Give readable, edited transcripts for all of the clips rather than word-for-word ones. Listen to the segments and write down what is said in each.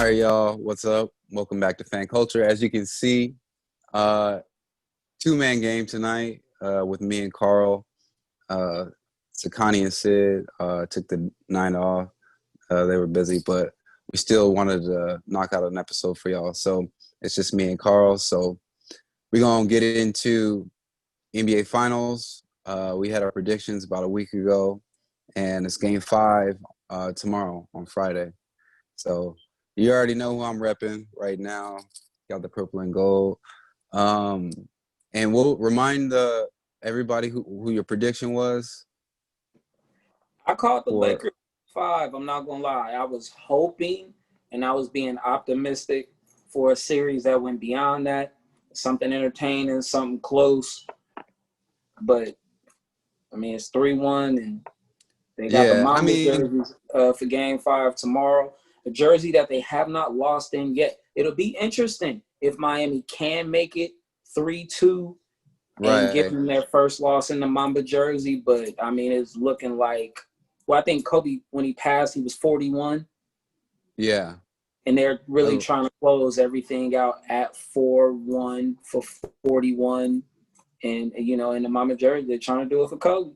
right, y'all. What's up? Welcome back to Fan Culture. As you can see, uh, two-man game tonight with me and Karl. Sakani and Sid took the night off. They were busy, but we still wanted to knock out an episode for y'all. So it's just me and Karl. So we're going to get into NBA Finals. We had our predictions about a week ago, and it's Game 5 tomorrow on Friday. So you already know who I'm repping right now. Got the purple and gold. And we'll remind everybody who your prediction was. I called the Lakers 5. I'm not going to lie. I was hoping and I was being optimistic for a series that went beyond that. Something entertaining, something close. But, I mean, it's 3-1, and they got the Mamba jerseys for Game 5 tomorrow. A jersey that they have not lost in yet. It'll be interesting if Miami can make it 3-2 and give them their first loss in the Mamba jersey. But, I mean, it's looking like – well, I think Kobe, when he passed, he was 41. Yeah. And they're really trying to close everything out at 4-1 for 41. And, you know, in the Mamba jersey, they're trying to do it for Kobe.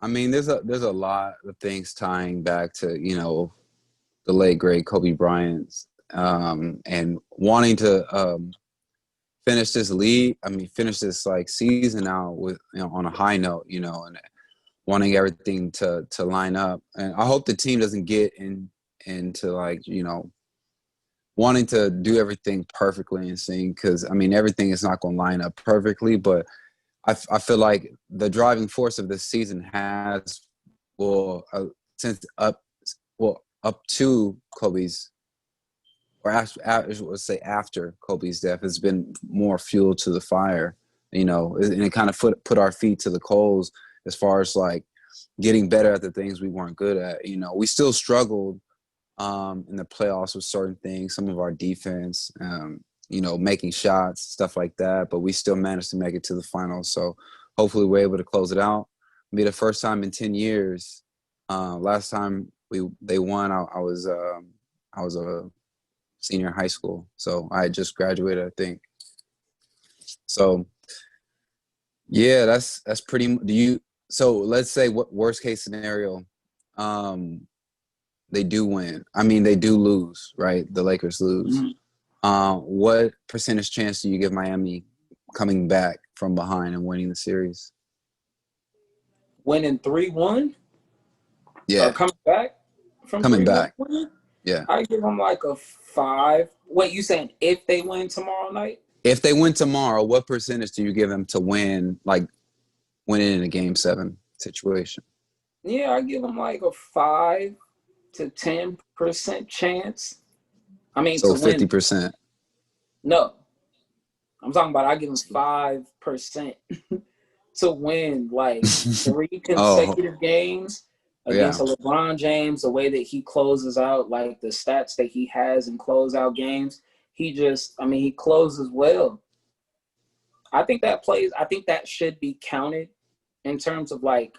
I mean, there's a lot of things tying back to, you know, the late, great Kobe Bryant and wanting to finish this season out with, you know, on a high note, you know, and wanting everything to line up. And I hope the team doesn't get into like, you know, wanting to do everything perfectly and sing, because, I mean, everything is not going to line up perfectly, but I feel like the driving force of this season has, up to Kobe's, or after Kobe's death, has been more fuel to the fire, you know, and it kind of put our feet to the coals as far as like getting better at the things we weren't good at. You know, we still struggled in the playoffs with certain things, some of our defense, you know, making shots, stuff like that, but we still managed to make it to the finals. So hopefully we're able to close it out. It'll be the first time in 10 years. Last time they won, I was a senior in high school, so I had just graduated, I think. So yeah, that's pretty. So let's say, what worst case scenario, they do win. I mean, they do lose, right? The Lakers lose. Mm-hmm. What percentage chance do you give Miami coming back from behind and winning the series? Winning 3-1? Yeah. Coming back from 3-1? Yeah. I give them like a 5. Wait, you saying if they win tomorrow night? If they win tomorrow, what percentage do you give them to win, like winning in a Game 7 situation? Yeah, I give them like a 5 to 10% chance. I mean, so to win. 50%. No. I'm talking about I give them 5% to win like 3 consecutive games against a LeBron James, the way that he closes out, like the stats that he has in closeout games. He closes well. I think that should be counted in terms of like,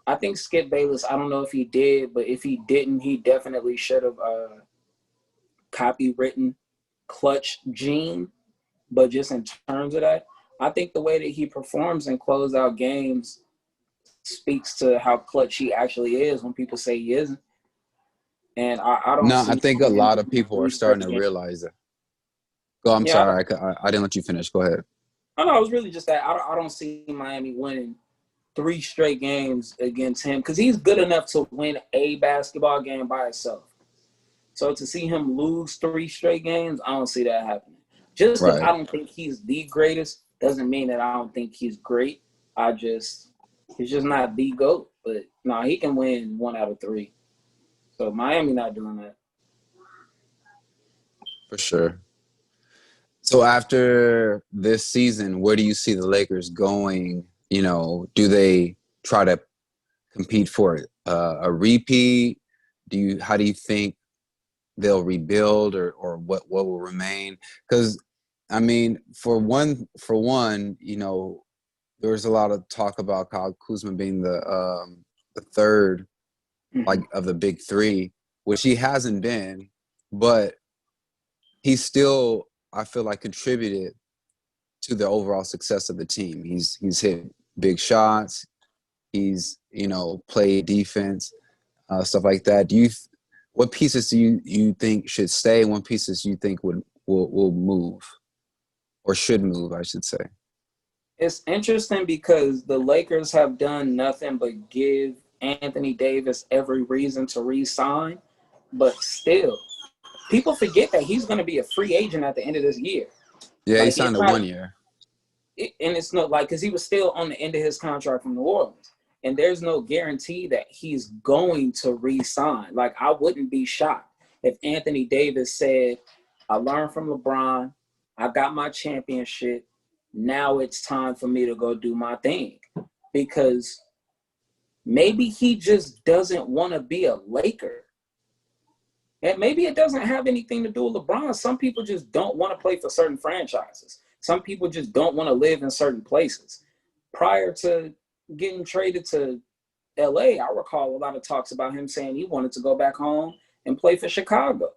I think Skip Bayless, I don't know if he did, but if he didn't, he definitely should have copywritten clutch gene. But just in terms of that, I think the way that he performs in closeout games speaks to how clutch he actually is when people say he isn't. And I don't. No, I think a lot of people are starting to realize it. Go, I'm sorry, I didn't let you finish. Go ahead. No, it was really just that I don't see Miami winning 3 straight games against him, because he's good enough to win a basketball game by himself. So to see him lose 3 straight games, I don't see that happening. Just because I don't think he's the greatest doesn't mean that I don't think he's great. He's just not the GOAT. But no, he can win 1 out of 3. So Miami not doing that. For sure. So after this season, where do you see the Lakers going? You know, do they try to compete for a repeat? How do you think they'll rebuild, or what will remain? Because, I mean, for one, you know, there was a lot of talk about Kyle Kuzma being the third, like, of the big 3, which he hasn't been. but he still, I feel like, contributed to the overall success of the team. He's hit big shots. He's, played defense, stuff like that. What pieces do you think should stay, and what pieces you think will move, or should move, I should say? It's interesting because the Lakers have done nothing but give Anthony Davis every reason to re-sign, but still, people forget that he's going to be a free agent at the end of this year. Yeah, he Like signed it's a not, 1 year. and it's not like because he was still on the end of his contract from New Orleans, and there's no guarantee that he's going to re-sign. Like I wouldn't be shocked if Anthony Davis said, "I learned from LeBron. I got my championship. Now it's time for me to go do my thing," because maybe he just doesn't want to be a Laker. And maybe it doesn't have anything to do with LeBron. Some people just don't want to play for certain franchises. Some people just don't want to live in certain places. Prior to getting traded to LA, I recall a lot of talks about him saying he wanted to go back home and play for Chicago.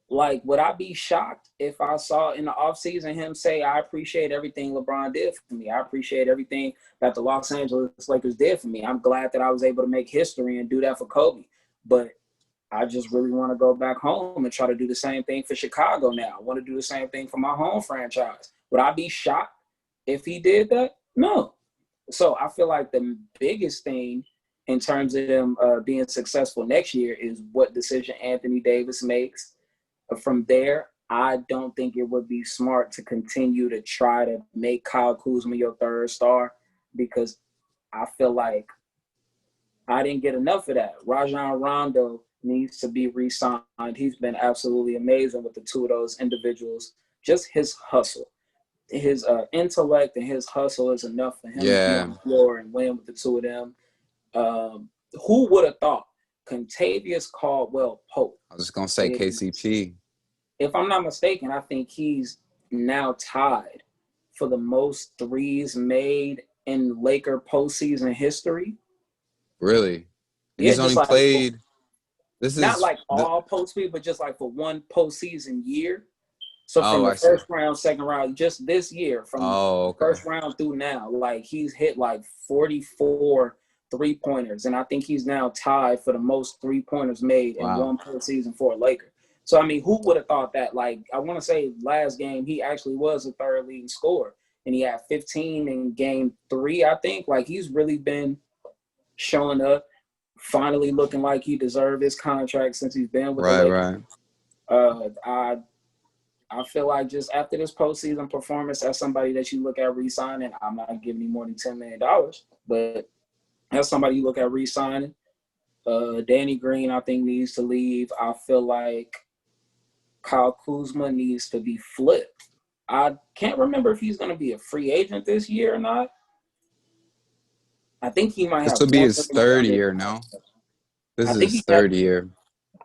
Like, would I be shocked if I saw in the offseason him say, I appreciate everything LeBron did for me. I appreciate everything that the Los Angeles Lakers did for me. I'm glad that I was able to make history and do that for Kobe. But I just really want to go back home and try to do the same thing for Chicago now. I want to do the same thing for my home franchise. Would I be shocked if he did that? No. So I feel like the biggest thing in terms of them being successful next year is what decision Anthony Davis makes. From there, I don't think it would be smart to continue to try to make Kyle Kuzma your third star because I feel like I didn't get enough of that. Rajon Rondo needs to be re-signed. He's been absolutely amazing with the two of those individuals. Just his hustle. His intellect and his hustle is enough for him to be on Yeah, the floor and win with the two of them. Who would have thought Contavious Caldwell-Pope? I was just gonna say KCP. If I'm not mistaken, I think he's now tied for the most threes made in Laker postseason history. Really, and Yeah, he's just only like played. This not is like the. all postseason, but just like for one postseason year. So Oh, from the I see. first round, second round, just this year, from Oh, the okay. first round through now, like he's hit like 44 3-pointers. And I think he's now tied for the most 3-pointers made in Wow. one postseason for a Laker. So, I mean, who would have thought that? Like, I want to say last game, he actually was the third leading scorer. And he had 15 in game 3, I think. Like, he's really been showing up, finally looking like he deserved his contract since he's been with the Right, Lakers. right. I feel like just after this postseason performance, as somebody that you look at re-signing, I'm not giving you more than $10 million, but as somebody you look at re-signing, Danny Green, I think, needs to leave. I feel like Kyle Kuzma needs to be flipped. I can't remember if he's going to be a free agent this year or not. I think he might This have will be one his more year third under year. No, contract. this I is think his he has. third year.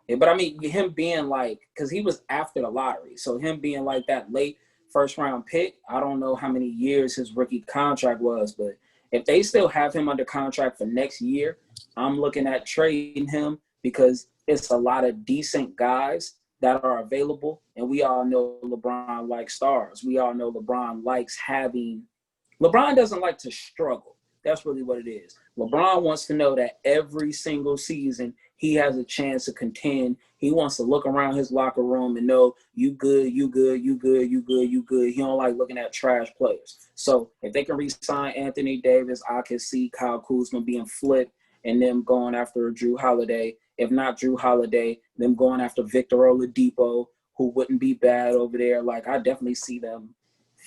Yeah, but I mean, him being like, because he was after the lottery. So him being like that late first round pick, I don't know how many years his rookie contract was, but if they still have him under contract for next year, I'm looking at trading him because it's a lot of decent guys that are available. And we all know LeBron likes stars. We all know LeBron doesn't like to struggle. That's really what it is. LeBron wants to know that every single season he has a chance to contend. He wants to look around his locker room and know you good, you good, you good, you good, you good. He don't like looking at trash players. So if they can re-sign Anthony Davis, I can see Kyle Kuzma being flipped and them going after Drew Holiday. If not Drew Holiday, them going after Victor Oladipo, who wouldn't be bad over there. Like, I definitely see them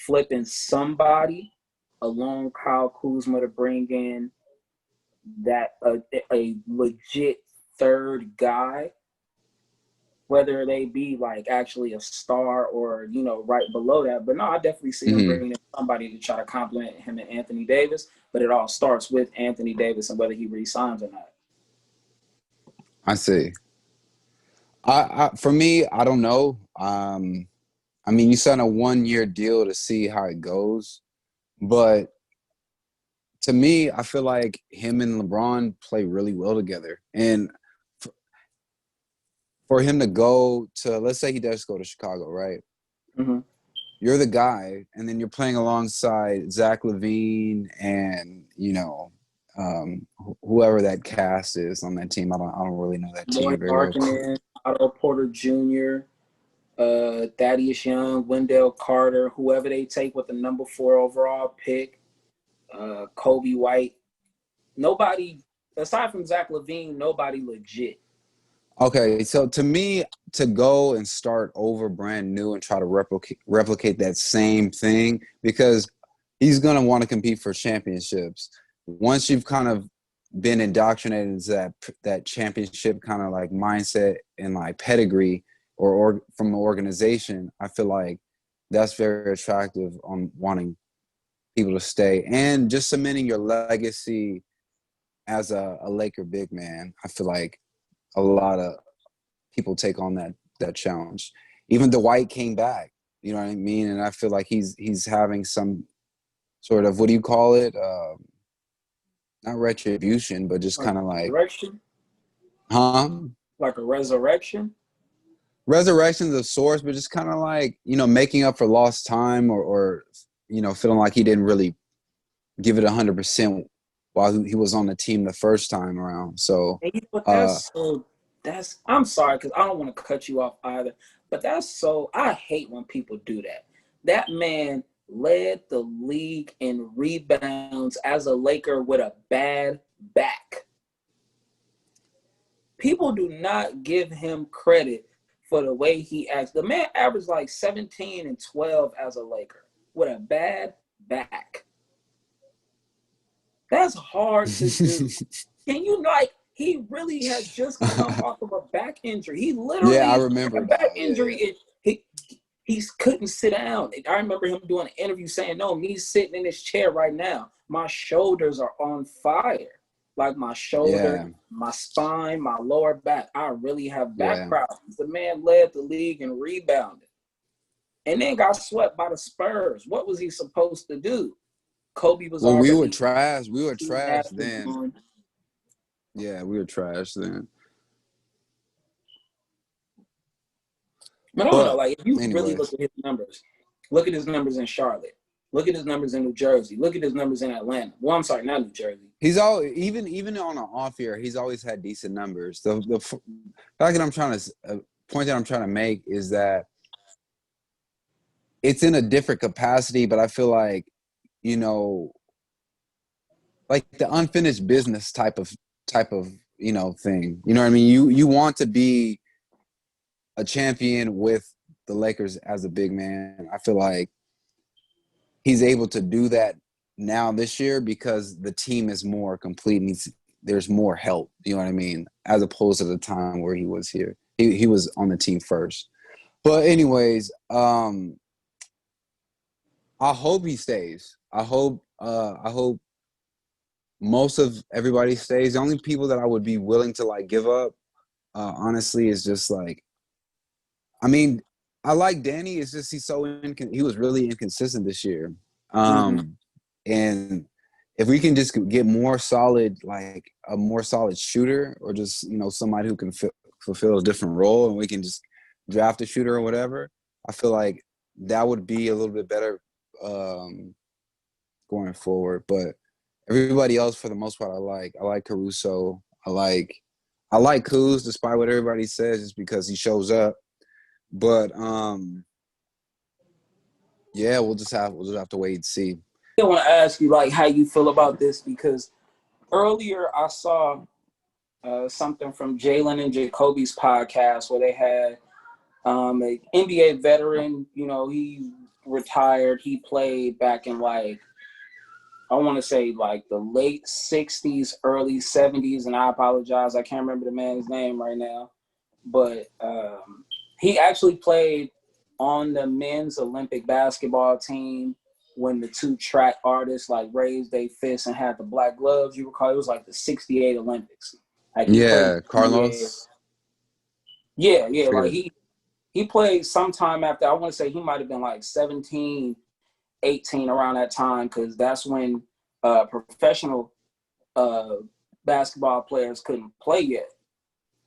flipping somebody along Kyle Kuzma to bring in that a legit third guy, whether they be like actually a star or right below that. But no, I definitely see them Hmm. bringing in somebody to try to complement him and Anthony Davis. But it all starts with Anthony Davis and whether he re-signs or not. I see. For me, I don't know. I mean, you sign a 1 year deal to see how it goes, but to me, I feel like him and LeBron play really well together. And for him to go to, let's say he does go to Chicago, right? Mm-hmm. You're the guy, and then you're playing alongside Zach LaVine and whoever that cast is on that team. I don't really know that Lloyd team very well. Markkanen, Otto Porter Jr., Thaddeus Young, Wendell Carter, whoever they take with the number 4 overall pick, Kobe White. Nobody, aside from Zach LaVine, nobody legit. Okay, so to me, to go and start over brand new and try to replicate that same thing, because he's going to want to compete for championships. Once you've kind of been indoctrinated into that championship kind of like mindset and like pedigree or from the organization, I feel like that's very attractive on wanting people to stay and just cementing your legacy as a Laker big man. I feel like a lot of people take on that challenge. Even Dwight came back, you know what I mean? And I feel like he's having some sort of, what do you call it? Not retribution, but just kind of like, Resurrection? huh? Like a resurrection? Resurrections of sorts, but just kind of like, making up for lost time or feeling like he didn't really give it 100% while he was on the team the first time around. So, But that's I'm sorry, because I don't want to cut you off either, but I hate when people do that. That man led the league in rebounds as a Laker with a bad back. People do not give him credit for the way he acts. The man averaged like 17 and 12 as a Laker with a bad back. That's hard to do. Can you he really has just come off of a back injury. He literally, yeah, I remember a back now. injury. Yeah. He couldn't sit down. I remember him doing an interview saying, "No, me sitting in this chair right now, my shoulders are on fire. Like my shoulder, my spine, my lower back. I really have back problems." The man led the league and rebounded, and then got swept by the Spurs. What was he supposed to do? Kobe was already. We were trash. We were trash then. On. Yeah, we were trash then. But I don't know, if you really look at his numbers, look at his numbers in Charlotte, look at his numbers in New Jersey, look at his numbers in Atlanta. Well, I'm sorry, not New Jersey. He's always, even on an off year, he's always had decent numbers. The fact that I'm trying to point that I'm trying to make is that it's in a different capacity, but I feel like, like the unfinished business type of thing. You know what I mean? You want to be a champion with the Lakers as a big man. I feel like he's able to do that now this year because the team is more complete and there's more help, you know what I mean, as opposed to the time where he was here. He was on the team first. But anyways, I hope he stays. I hope most of everybody stays. The only people that I would be willing to give up, honestly, is just I mean, I like Danny. It's just he was really inconsistent this year. And if we can just get more solid, like a more solid shooter, or just somebody who can fulfill a different role, and we can just draft a shooter or whatever, I feel like that would be a little bit better going forward. But everybody else, for the most part, I like Caruso. I like Kuz, despite what everybody says, just because he shows up. But yeah, we'll just have to wait and see. I want to ask you how you feel about this, because earlier I saw something from Jalen and Jacoby's podcast where they had an NBA veteran. He retired. He played back in I want to say the late 60s, early 70s, and I apologize, I can't remember the man's name right now, but he actually played on the men's Olympic basketball team when the two track artists raised their fists and had the black gloves. You recall, it was the 68 Olympics. Carlos. Yeah. He played sometime after, I want to say he might have been 17, 18 around that time, because that's when professional basketball players couldn't play yet.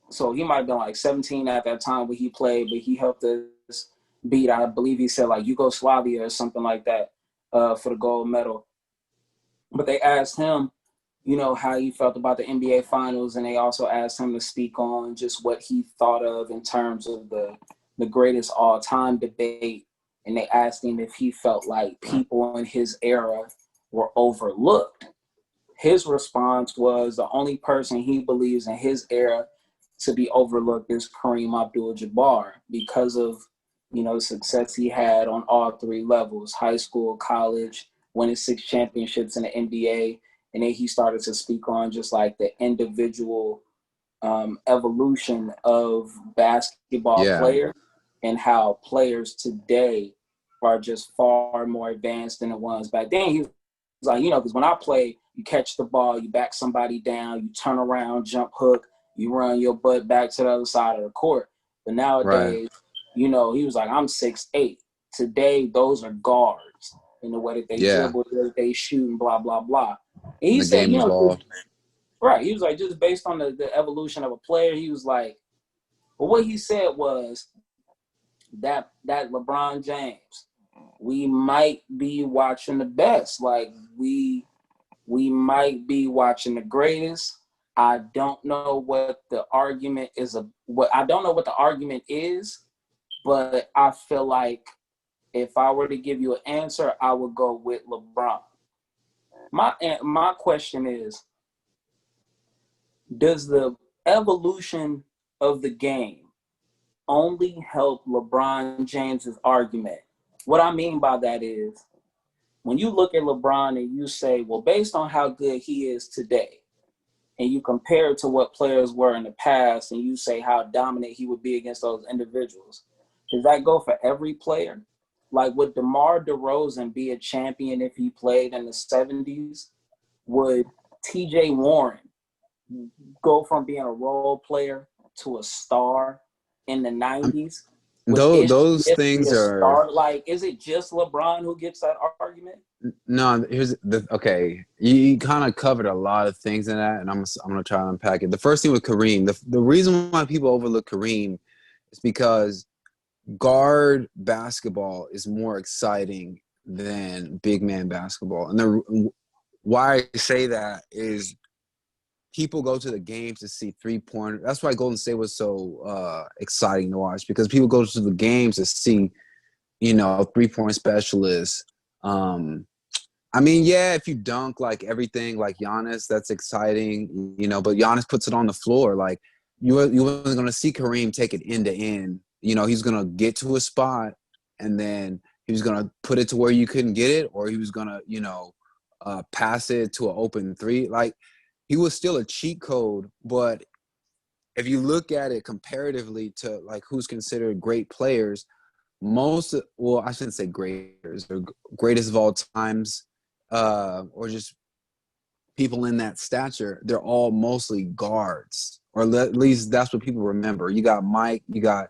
So he might have been like 17 at that time when he played, but he helped us beat, I believe he said like Yugoslavia or something like that for the gold medal. But they asked him, you know, how he felt about the NBA Finals, and they also asked him to speak on just what he thought of in terms of the greatest all-time debate. And they asked him if he felt like people in his era were overlooked. His response was the only person he believes in his era to be overlooked is Kareem Abdul-Jabbar because of, you know, the success he had on all three levels, high school, college, winning 6 championships in the NBA. And then he started to speak on just like the individual evolution of basketball Yeah. players and how players today are just far more advanced than the ones back then. He was like, you know, because when I play, you catch the ball, you back somebody down, you turn around, jump hook, you run your butt back to the other side of the court. But Right. nowadays, you know, he was like, I'm 6'8". Today, those are guards in the way that they Yeah. dribble, the way that they shoot, and blah, blah, blah. And he The said, game you know, evolved. right. He was like, just based on the evolution of a player, he was like, but what he said was that LeBron James, we might be watching the best. Like we might be watching the greatest. I don't know what the argument is. I don't know what the argument is, but I feel like if I were to give you an answer, I would go with LeBron. My question is, does the evolution of the game only help LeBron James's argument? What I mean by that is when you look at LeBron and you say, well, based on how good he is today, and you compare it to what players were in the past, and you say how dominant he would be against those individuals, does that go for every player? Like, would DeMar DeRozan be a champion if he played in the 70s? Would TJ Warren go from being a role player to a star in the 90s? Would Ish Those Smith be things a are star? Like, is it just LeBron who gets that argument? no. Here's the okay. You kind of covered a lot of things in that, and I'm gonna try to unpack it. The first thing with Kareem, the reason why people overlook Kareem is because guard basketball is more exciting than big man basketball, and the why I say that is people go to the games to see 3-pointer. That's why Golden State was so exciting to watch, because people go to the games to see, you know, 3-point specialists. I mean, yeah, if you dunk like everything like Giannis, that's exciting, you know, but Giannis puts it on the floor. Like you wasn't going to see Kareem take it end to end. You know, he's going to get to a spot and then he was going to put it to where you couldn't get it, or he was going to, you know, pass it to an open three. Like he was still a cheat code, but if you look at it comparatively to like who's considered great players, well, I shouldn't say greaters, or greatest of all times, or just people in that stature, they're all mostly guards, or at least that's what people remember. You got Mike, you got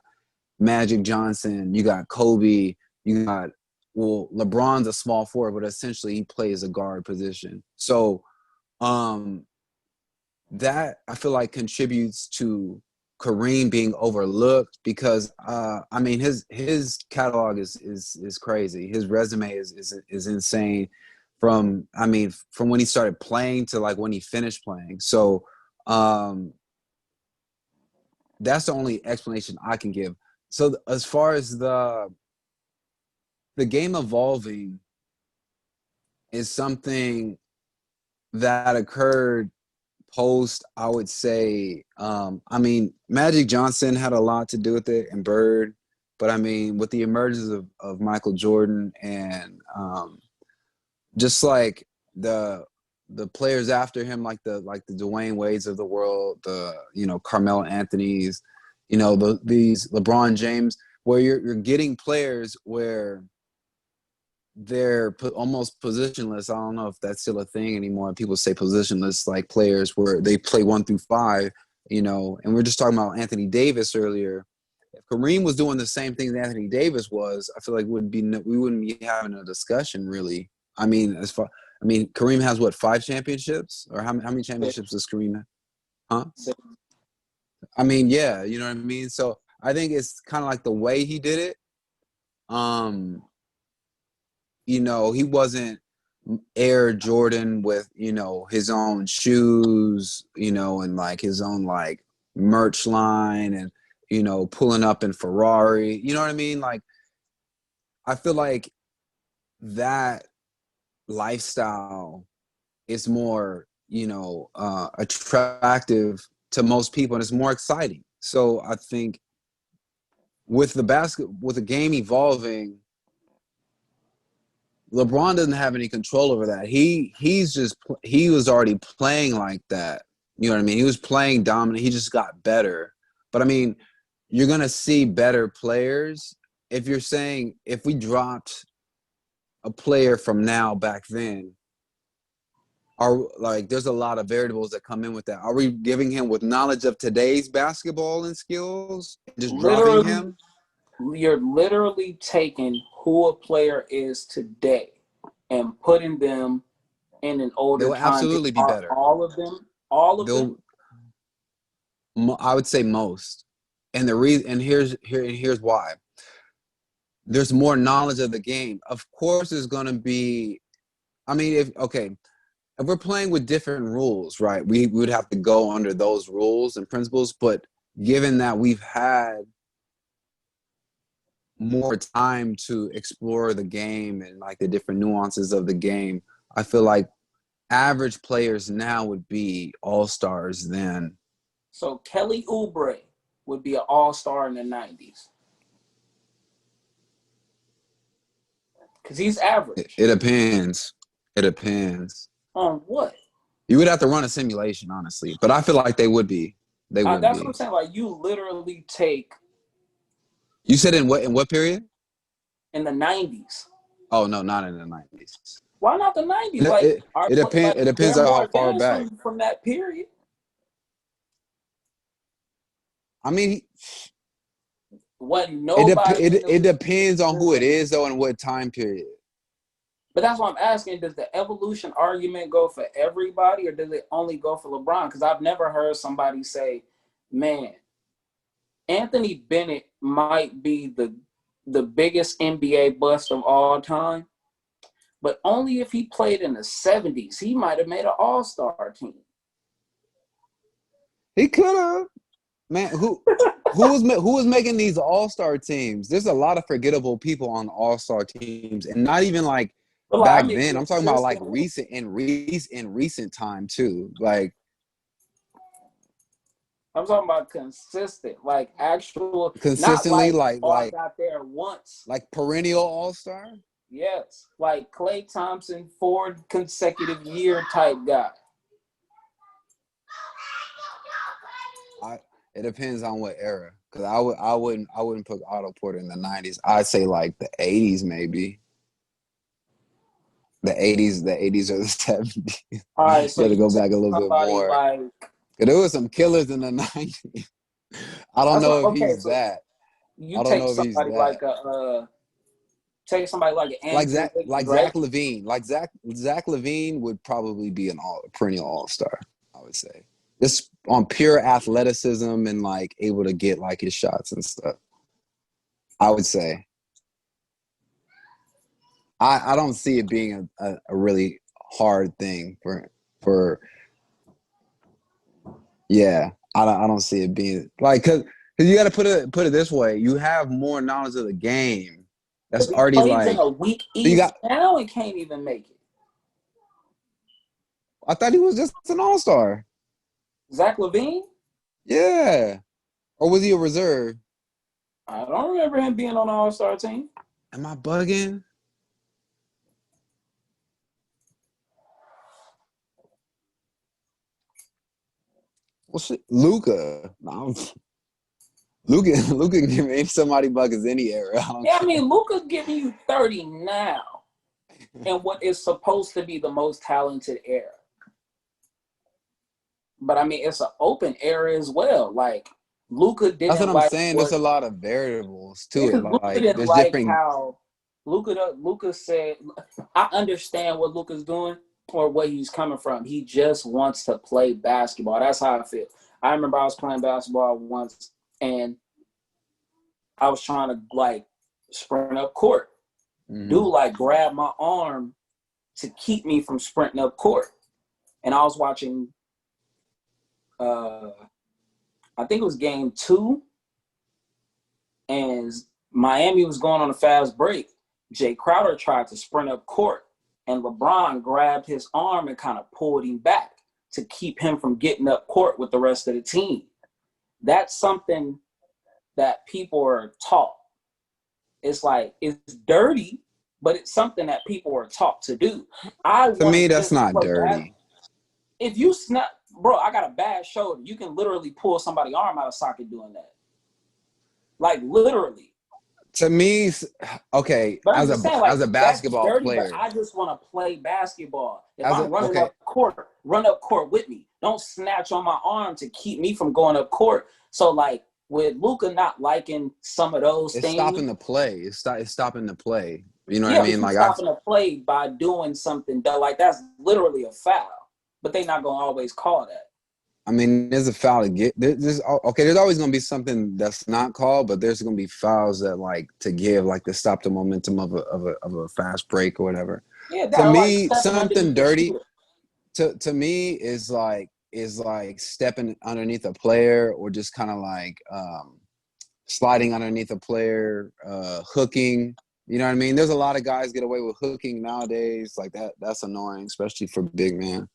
Magic Johnson, you got Kobe, you got, well, LeBron's a small forward, but essentially he plays a guard position. So that I feel like contributes to Kareem being overlooked, because I mean his catalog is crazy. His resume is insane from when he started playing to like when he finished playing. So that's the only explanation I can give. So as far as the game evolving is something that occurred post, I would say, Magic Johnson had a lot to do with it, and Bird, but I mean, with the emergence of Michael Jordan and just like the players after him, like the Dwayne Wades of the world, the, you know, Carmelo Anthony's, you know, these LeBron James, where you're getting players where they're almost positionless. I don't know if that's still a thing anymore. People say positionless, like players where they play 1 through 5, you know. And we're just talking about Anthony Davis earlier. If Kareem was doing the same thing that Anthony Davis was, I feel like we wouldn't be having a discussion really. I mean, Kareem has what, 5 championships, or how many championships does Kareem have? Huh? So I mean, yeah, you know what I mean? So I think it's kind of like the way he did it. Um, he wasn't Air Jordan with, his own shoes, and like his own like merch line and, pulling up in Ferrari. You know what I mean? Like, I feel like that lifestyle is more, attractive to most people and it's more exciting. So I think with the game evolving, LeBron doesn't have any control over that. He was already playing like that. You know what I mean? He was playing dominant. He just got better. But I mean, you're gonna see better players. If you're saying if we dropped a player from now back then, there's a lot of variables that come in with that. Are we giving him with knowledge of today's basketball and skills, just dropping Literally, him? you're literally taking who a player is today and putting them in an They older will time. absolutely be Are better. all of them? All of them? I would say most. And the reason, and here's why. There's more knowledge of the game. Of course, there's going to be. I mean, if we're playing with different rules, right? We would have to go under those rules and principles. But given that we've had more time to explore the game and like the different nuances of the game, I feel like average players now would be all-stars then. So Kelly Oubre would be an all-star in the 90s. Because he's average. It depends. It depends. On what? You would have to run a simulation, honestly, but I feel like they would be. They would That's what I'm be. saying. Like, you literally take You said in what period? in the 90s. Oh no, not in the 90s. Why not the 90s? It, Like, it, it depends. It depends they're on more how far advanced back. from that period. I mean, What nobody. it depends on who it is though and what time period. But that's what I'm asking. Does the evolution argument go for everybody or does it only go for LeBron? Because I've never heard somebody say, man, Anthony Bennett might be the biggest NBA bust of all time, but only if he played in the 70s. He might have made an all-star team. He could have. Man, who was making these all-star teams? There's a lot of forgettable people on all-star teams, and not even like But back I mean, then. I'm talking about like recent time too. Like I'm talking about consistent, like actual, consistently, not like, I like got there once. like perennial all-star. Yes, like Klay Thompson, 4 consecutive year type guy. It depends on what era, because I wouldn't put Otto Porter in the 90s. I'd say like the 80s maybe. The 80s or the 70s. All right, so You got to you go take back a little bit somebody more. like. There was some killers in the 90s. I don't know if he's So that. you I don't take know if he's somebody that. take somebody like an Like Andrew Zach LaVine. Like Zach LaVine would probably be a perennial all-star, I would say. Just on pure athleticism and like able to get like his shots and stuff. I would say. I don't see it being a really hard thing for yeah. I don't see it being like because you got to put it this way. You have more knowledge of the game. That's He already plays in like a weak you East got. now and can't even make it. I thought he was just an all-star. Zach LaVine? Yeah, or was he a reserve? I don't remember him being on the All-Star team. Am I bugging? Well, shit, Luka. No, Luka can give me somebody buckets any era. I mean, Luka's giving you 30 now in what is supposed to be the most talented era. But I mean, it's an open era as well. Like Luka didn't. That's what I'm saying. There's a lot of variables to it. Luka Like didn't there's like different. how Luka said. I understand what Luka's doing or where he's coming from. He just wants to play basketball. That's how I feel. I remember I was playing basketball once, and I was trying to like sprint up court. Dude like grabbed my arm to keep me from sprinting up court, and I was watching. I think it was game 2, and Miami was going on a fast break. Jay Crowder tried to sprint up court, and LeBron grabbed his arm and kind of pulled him back to keep him from getting up court with the rest of the team. That's something that people are taught. It's like, it's dirty, but it's something that people are taught to do. To me, that's not dirty. If you snap, bro, I got a bad shoulder. You can literally pull somebody's arm out of socket doing that. Like, literally. To me, okay, as a basketball dirty, player, but I just want to play basketball. If I'm running up court, run up court with me. Don't snatch on my arm to keep me from going up court. So, like, with Luka not liking some of those things, it's stopping the play. It's stopping the play. You know what I mean? Like, stopping the play by doing something that, like, that's literally a foul. But they're not gonna always call that. I mean, there's a foul to get. There's always going to be something that's not called, but there's going to be fouls that like to give, like to stop the momentum of a fast break or whatever. Yeah, to me, something dirty. To me is like stepping underneath a player or just kind of like sliding underneath a player, hooking. You know what I mean? There's a lot of guys get away with hooking nowadays. Like that. That's annoying, especially for big man.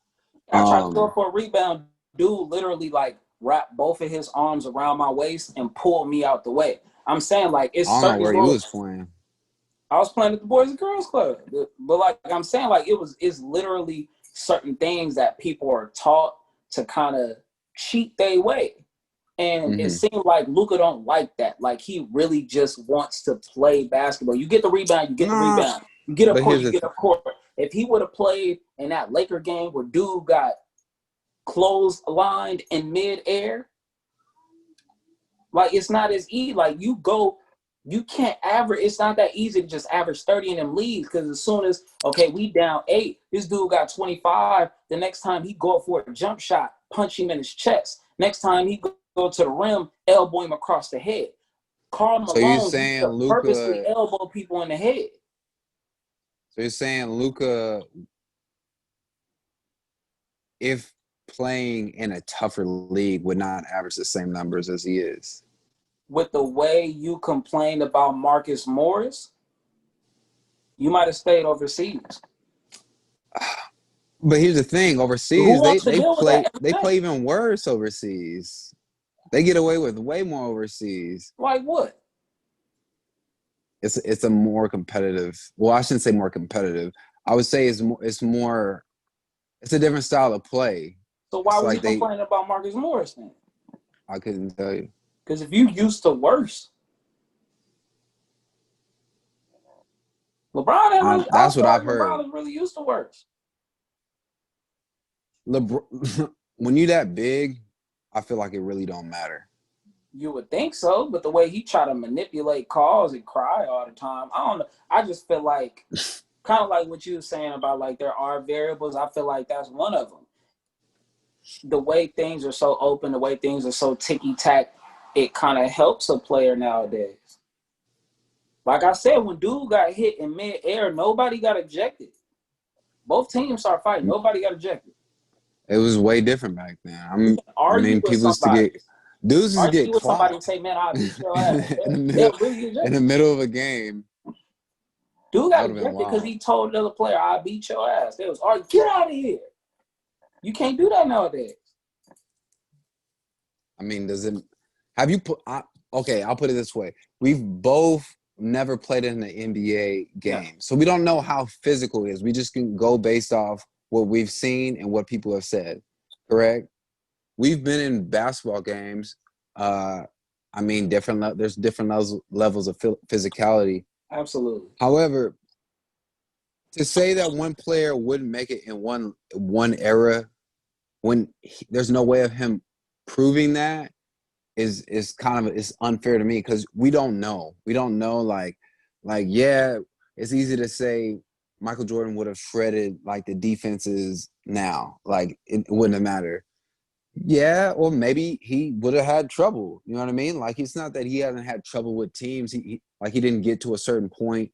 I tried to go for a rebound. Dude literally like wrapped both of his arms around my waist and pulled me out the way. I'm saying, like, it's certain. I don't know where you was playing. I was playing at the Boys and Girls Club, but like I'm saying, like it's literally certain things that people are taught to kind of cheat their way, and it seemed like Luka don't like that. Like, he really just wants to play basketball. You get the rebound, you get the rebound. You get up court, you get up court. If he would have played in that Laker game where dude got closed lined in midair, like, it's not as easy. Like, you can't average. It's not that easy to just average 30 in them leagues, because as soon as, okay, we down 8, this dude got 25. The next time he go up for a jump shot, punch him in his chest. Next time he go to the rim, elbow him across the head. Karl Malone, so you're saying Luka purposely elbow people in the head. So you're saying Luka, if playing in a tougher league, would not average the same numbers as he is? With the way you complained about Marcus Morris, you might have stayed overseas. But here's the thing: overseas, they play even worse overseas. They get away with way more overseas. Like what? It's a more competitive. Well, I shouldn't say more competitive. I would say it's a different style of play. So why were you complaining about Marcus Morris then? I couldn't tell you. Because if you used to worse, LeBron, that's what I've heard. LeBron is really used to worse. LeBron, when you that big, I feel like it really don't matter. You would think so, but the way he try to manipulate calls and cry all the time, I don't know. I just feel like, kind of like what you were saying about, like, there are variables. I feel like that's one of them. The way things are so open, the way things are so ticky-tack, it kind of helps a player nowadays. Like I said, when dude got hit in mid-air, nobody got ejected. Both teams started fighting. Nobody got ejected. It was way different back then. I mean, people used to get dudes used to get clocked. Somebody say, "Man, I'll beat your ass." in the middle of a game. Dude got ejected because he told another player, "I'll beat your ass." They was, "All right, get out of here." You can't do that nowadays. I mean, have you put? Okay, I'll put it this way: we've both never played in an NBA game, so we don't know how physical it is. We just can go based off what we've seen and what people have said. Correct? We've been in basketball games. I mean, there's different levels of physicality. Absolutely. However, to say that one player wouldn't make it in one era, when there's no way of him proving that, is kind of, it's unfair to me, because we don't know. We don't know. Like yeah, it's easy to say Michael Jordan would have shredded like the defenses now. Like it wouldn't have mattered. Yeah, or maybe he would have had trouble. You know what I mean? Like it's not that he hasn't had trouble with teams. Like he didn't get to a certain point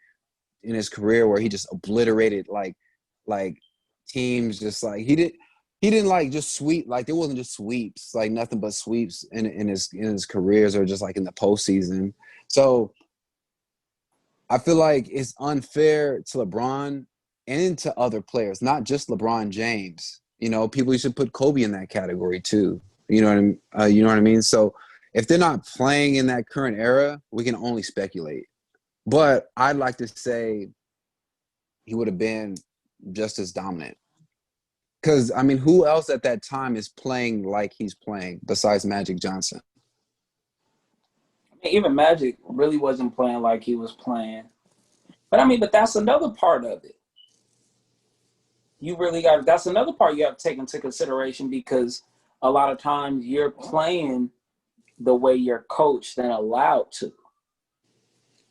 in his career where he just obliterated like teams. Just like he didn't like just sweep. Like there wasn't just sweeps. Like nothing but sweeps in his careers or just like in the postseason. So I feel like it's unfair to LeBron and to other players, not just LeBron James. People should put Kobe in that category too. You know what I mean? So if they're not playing in that current era, we can only speculate. But I'd like to say he would have been just as dominant. Because, I mean, who else at that time is playing like he's playing besides Magic Johnson? Even Magic really wasn't playing like he was playing. But I mean, but that's another part of it. That's another part you have to take into consideration because a lot of times you're playing the way you're coached and allowed to.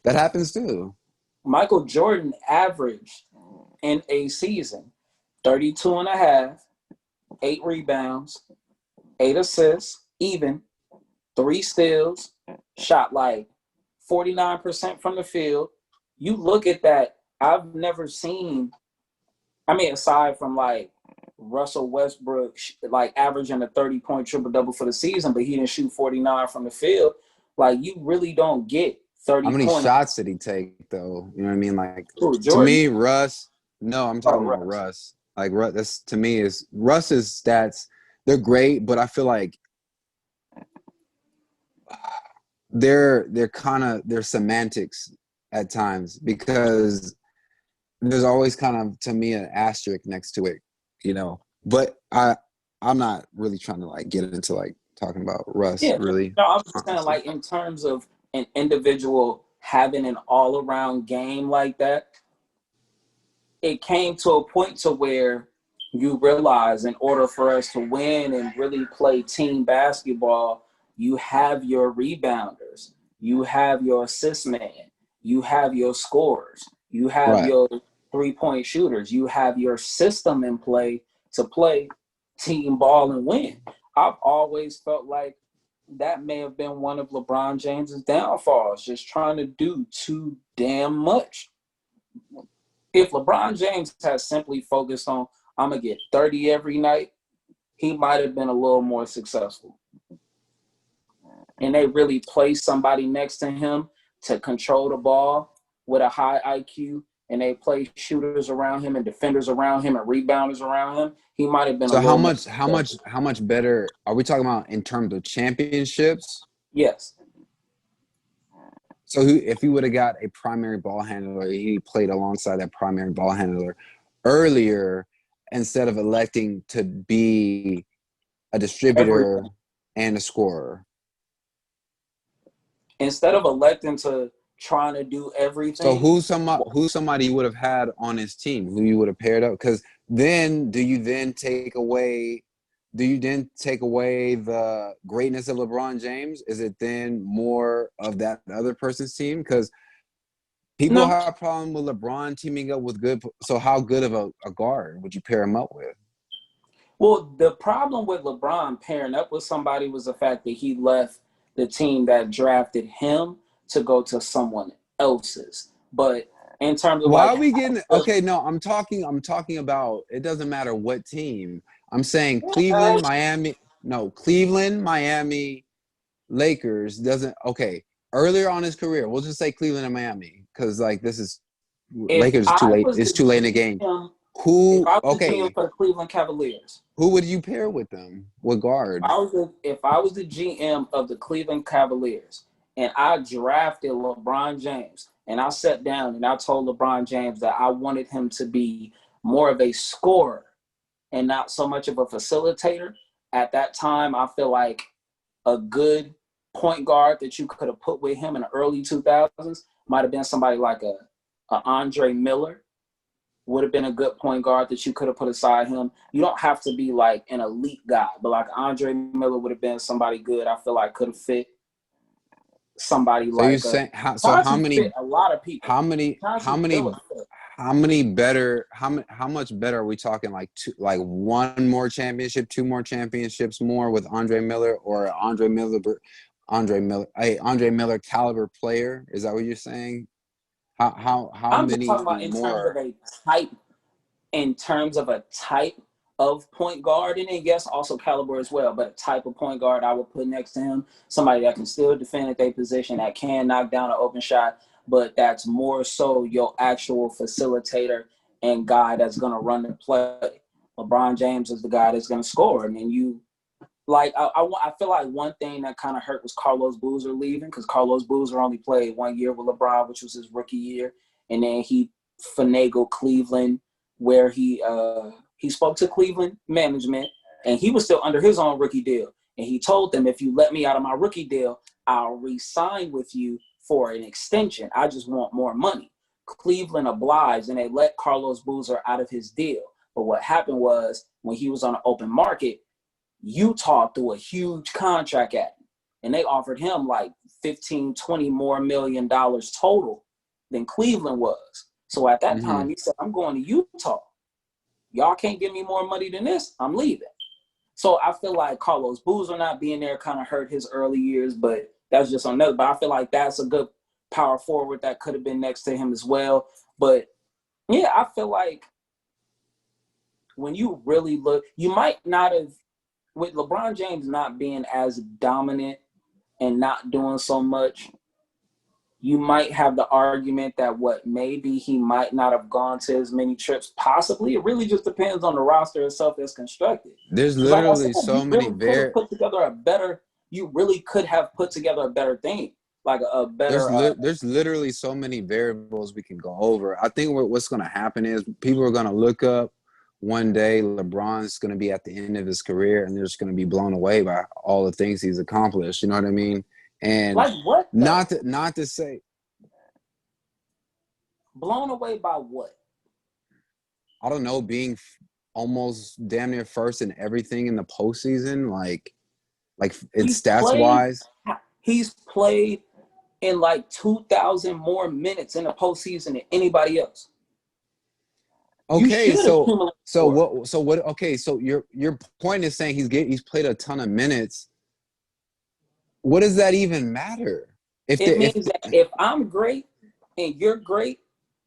That happens too. Michael Jordan averaged in a season 32 and a half, 8 rebounds, 8 assists, even 3 steals, shot like 49% from the field. You look at that, I've never seen, I mean, aside from like Russell Westbrook, like averaging a 30-point triple-double for the season, but he didn't shoot 49 from the field. Like, you really don't get 30 How many points. shots did he take, though? You know what I mean? Like, Ooh, to me, Russ, no, I'm talking about Russ. Russ. Like, Russ, to me, is Russ's stats, they're great, but I feel like they're semantics at times because there's always kind of, to me, an asterisk next to it. But I'm not really trying to like get into like talking about Russ really. No, I'm just saying like in terms of an individual having an all-around game like that, it came to a point to where you realize in order for us to win and really play team basketball, you have your rebounders, you have your assist man, you have your scorers, you have your three-point shooters, you have your system in play to play team ball and win. I've always felt like that may have been one of LeBron James's downfalls, just trying to do too damn much. If LeBron James has simply focused on, I'm going to get 30 every night, he might have been a little more successful. And they really placed somebody next to him to control the ball with a high IQ, and they play shooters around him and defenders around him and rebounders around him, he might have been. So how much better are we talking about in terms of championships? Yes. So if he would have got a primary ball handler, he played alongside that primary ball handler earlier instead of electing to be a distributor and a scorer. Instead of electing to trying to do everything. So who's somebody you would have had on his team, who you would have paired up? Because then do you then take away the greatness of LeBron James? Is it then more of that other person's team? Because people have a problem with LeBron teaming up with good. So how good of a guard would you pair him up with? Well, the problem with LeBron pairing up with somebody was the fact that he left the team that drafted him to go to someone else's. But in terms of why are we getting okay? No, I'm talking about it doesn't matter what team. I'm saying Cleveland, Miami. No, Cleveland, Miami, Lakers doesn't. Okay, earlier on his career, we'll just say Cleveland and Miami because like this is Lakers is too late. It's too late in the game. Who? Okay. For the Cleveland Cavaliers, who would you pair with them? What guard? If I was the GM of the Cleveland Cavaliers and I drafted LeBron James and I sat down and I told LeBron James that I wanted him to be more of a scorer and not so much of a facilitator, at that time I feel like a good point guard that you could have put with him in the early 2000s might have been somebody like a Andre Miller. Would have been a good point guard that you could have put aside him. You don't have to be like an elite guy, but like Andre Miller would have been somebody good. I feel like could have fit somebody so like. You're saying how many? A lot of people. How many how many better? How much better are we talking? Like like one more championship, two more championships more with Andre Miller, or Andre Miller caliber player? Is that what you're saying? How I'm just many talking about more? in terms of a type of point guard, and then yes, also caliber as well, but a type of point guard I would put next to him, somebody that can still defend at their position, that can knock down an open shot, but that's more so your actual facilitator and guy that's going to run the play. LeBron James is the guy that's going to score, and then you like I feel like one thing that kind of hurt was Carlos Boozer leaving, because Carlos Boozer only played 1 year with LeBron, which was his rookie year, and then he finagled Cleveland, where he spoke to Cleveland management, and he was still under his own rookie deal, and he told them, if you let me out of my rookie deal, I'll re-sign with you for an extension. I just want more money. Cleveland obliged, and they let Carlos Boozer out of his deal. But what happened was, when he was on the open market, Utah threw a huge contract at him, and they offered him like 15, 20 more $million total than Cleveland was. So at that Mm-hmm. time, he said, I'm going to Utah. Y'all can't give me more money than this. I'm leaving. So I feel like Carlos Boozer not being there kind of hurt his early years, but that's just on another. But I feel like that's a good power forward that could have been next to him as well. But yeah, I feel like when you really look, you might not have, with LeBron James not being as dominant and not doing so much, you might have the argument that maybe he might not have gone to as many trips. Possibly. It really just depends on the roster itself that's constructed. There's Because like I said, literally so you many really could have put together a better thing. Like a better there's literally so many variables we can go over. I think what's going to happen is people are going to look up one day, LeBron's going to be at the end of his career, and they're just going to be blown away by all the things he's accomplished. You know what I mean? And like what though? not to say Blown away by what? I don't know, being almost damn near first in everything in the postseason, like it's stats wise. He's played in like 2,000 more minutes in the postseason than anybody else. Okay, so what? Okay, so your point is saying he's played a ton of minutes. What does that even matter? It means that if I'm great and you're great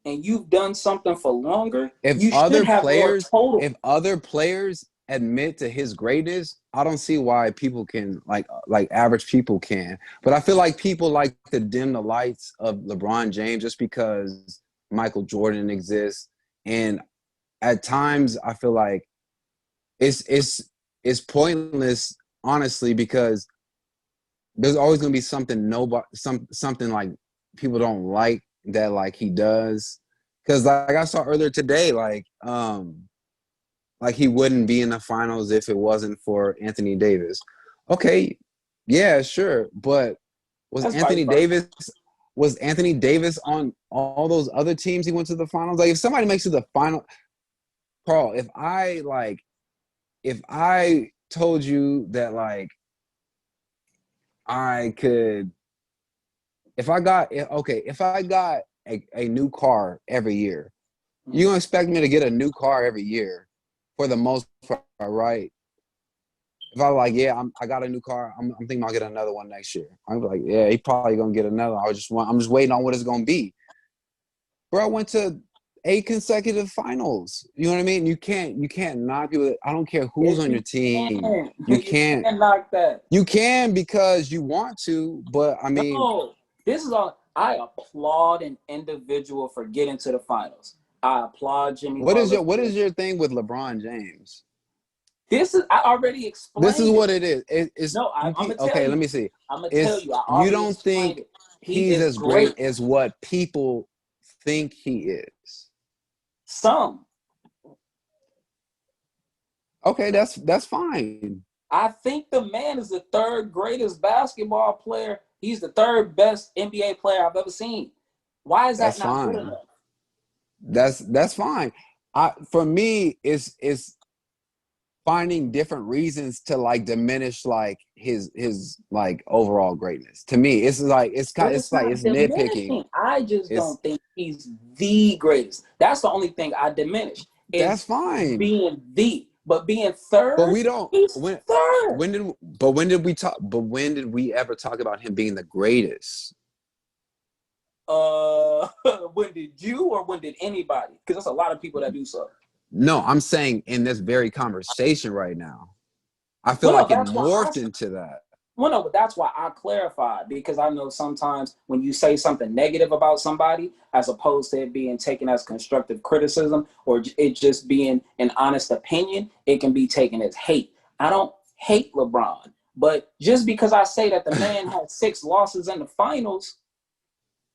and you've done something for longer, you should have more total. If other players admit to his greatness, I don't see why people can like average people can. But I feel like people like to dim the lights of LeBron James just because Michael Jordan exists, and at times I feel like it's pointless, honestly, because there's always gonna be something something like people don't like that like he does. Because like I saw earlier today, like he wouldn't be in the finals if it wasn't for Anthony Davis. Okay, yeah, sure, but was Anthony Davis on all those other teams he went to the finals? Like if somebody makes it to the final, Karl, if I told you that like I could, if I got a new car every year, you gonna expect me to get a new car every year for the most part, right? If I like, yeah, I got a new car, I'm thinking I'll get another one next year. I'm like, yeah, he probably gonna get another. I'm just waiting on what it's gonna be. Bro, I went to 8 consecutive finals. You know what I mean? You can't knock people. I don't care who's on your team. You can't knock that. You can because you want to, but I mean, no. This is all. I applaud an individual for getting to the finals. I applaud Jimmy. What is your thing with LeBron James? I already explained. This is what it is. I'm gonna tell okay, you. let me see. I'm gonna tell you. You don't think he's as great as what people think he is? Some. Okay, that's fine. I think the man is the third greatest basketball player. He's the third best NBA player I've ever seen. Why is that not good enough? That's fine. For me, it's finding different reasons to like diminish like his like overall greatness. To me, it's like But it's it's like not it's nitpicking. diminishing. I just It's don't think he's the greatest. That's the only thing I diminish that's is fine. being the. But being But third, we don't he's third. when did we talk but when did we ever talk about him being the greatest? When did you or when did anybody? Because there's a lot of people that do so. No, I'm saying in this very conversation right now. I feel Well, no, like it that's why morphed into that. well, no, but that's why I clarified because I know sometimes when you say something negative about somebody, as opposed to it being taken as constructive criticism or it just being an honest opinion, it can be taken as hate. I don't hate LeBron, but just because I say that the man had 6 losses in the finals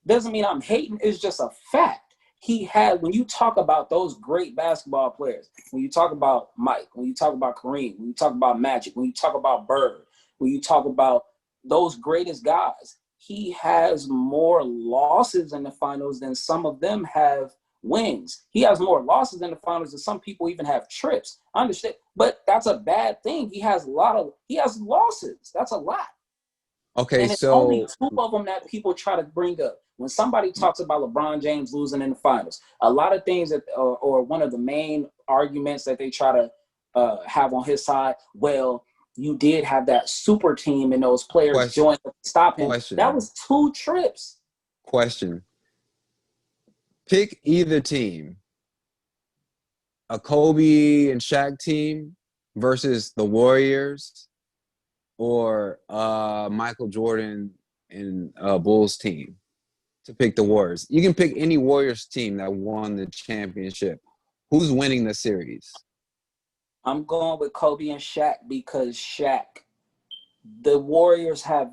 doesn't mean I'm hating. It's just a fact. He had, when you talk about those great basketball players, when you talk about Mike, when you talk about Kareem, when you talk about Magic, when you talk about Bird, when you talk about those greatest guys, he has more losses in the finals than some of them have wins. He has more losses in the finals than some people even have trips. I understand, but that's a bad thing. He has losses. That's a lot. Okay, And it's only so 2 of them that people try to bring up. When somebody talks about LeBron James losing in the finals, a lot of things that, or one of the main arguments that they try to have on his side, well, you did have that super team and those players question joined to stop him. That question was 2 trips. question. Pick either team. A Kobe and Shaq team versus the Warriors or Michael Jordan and Bulls team to pick the Warriors. You can pick any Warriors team that won the championship. Who's winning the series? I'm going with Kobe and Shaq because Shaq, the Warriors have,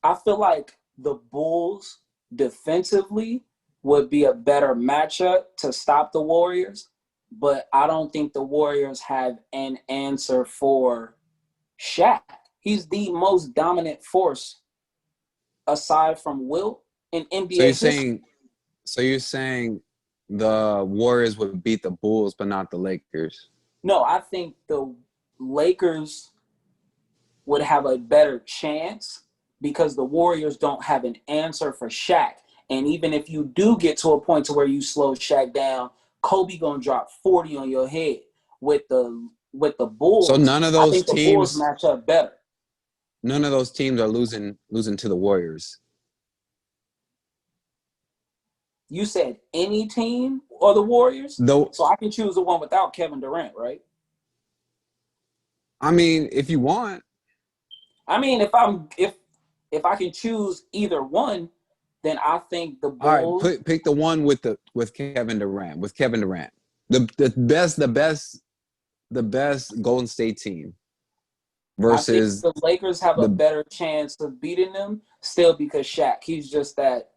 I feel like the Bulls defensively would be a better matchup to stop the Warriors, but I don't think the Warriors have an answer for Shaq. He's the most dominant force aside from Wilt in So NBA you're history. saying so you're saying the Warriors would beat the Bulls but not the Lakers. No, I think the Lakers would have a better chance because the Warriors don't have an answer for Shaq. And even if you do get to a point to where you slow Shaq down, Kobe gonna drop 40 on your head. With the So Bulls, I think the Bulls match up better. none of those teams are losing to the Warriors. You said any team or the Warriors? Though So I can choose the one without Kevin Durant, right? I mean, if you want, I mean, if I can choose either one, then I think the all right, Bulls. pick the one with Kevin Durant. With Kevin Durant, the best Golden State team I think versus the Lakers have a the. better chance of beating them still because Shaq. He's just that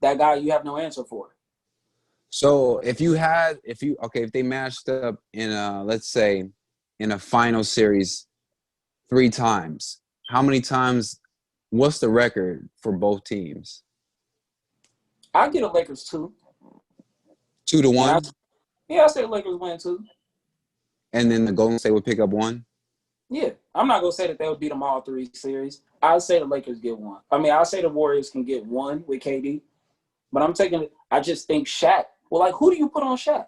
guy you have no answer for. So if they matched up in a, let's say, in a final series 3 times, how many times? What's the record for both teams? I get the Lakers too, Two to and one, I say the Lakers win too. and then the Golden State would pick up one. Yeah, I'm not gonna say that they would beat them all 3 series. I'd say the Lakers get one. I mean, I'll say the Warriors can get one with KD, but I just think Shaq. Well, like, who do you put on Shaq?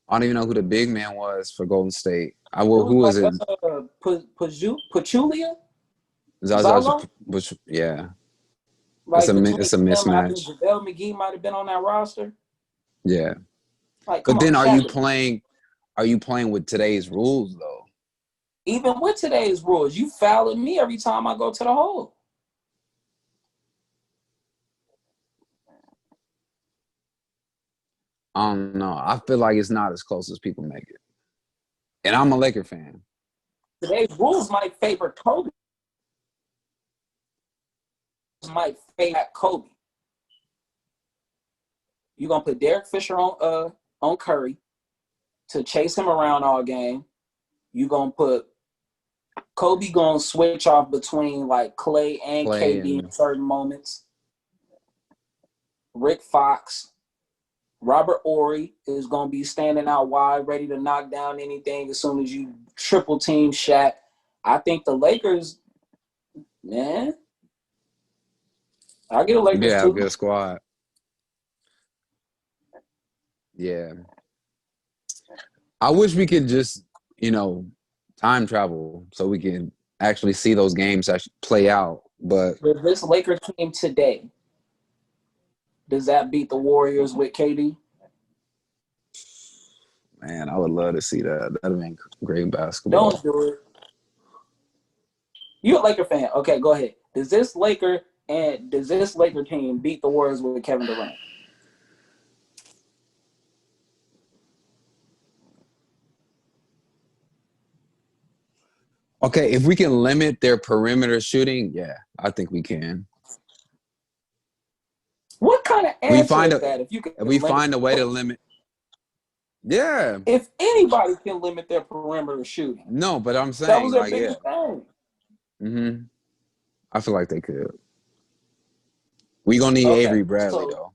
I don't even know who the big man was for Golden State. It Who was was like it? Pachulia, Zaza, Zala. yeah. It's Like between it's a them, I think mismatch. JaVale McGee might have been on that roster. Yeah, Like, come but on, then Shaq. are you playing with today's rules though? Even with today's rules, you fouling me every time I go to the hole. I don't know. I feel like it's not as close as people make it. And I'm a Laker fan. Today's rules might favor Kobe. Might favor Kobe. You're gonna put Derek Fisher on Curry to chase him around all game. You're gonna put Kobe gonna switch off between like Clay and Play KD in and certain moments. Rick Fox, Robert Ory is going to be standing out wide, ready to knock down anything as soon as you triple team Shaq. I think the Lakers, man, I'll get the Lakers Yeah, too. good squad. Yeah. I wish we could just, time travel so we can actually see those games actually play out. But With this Lakers team today, does that beat the Warriors with KD? man, I would love to see that. That'd be great Don't basketball. do it. You a Laker fan? Okay, go ahead. Does this Laker team beat the Warriors with Kevin Durant? Okay, if we can limit their perimeter shooting, yeah, I think we can. What kind of We answer find is a that? If you can if we limit, find a way to limit. Yeah, if anybody can limit their perimeter shooting, no, but I'm that was saying their like yeah. biggest thing. I feel like they could. We gonna need Okay, Avery Bradley so though.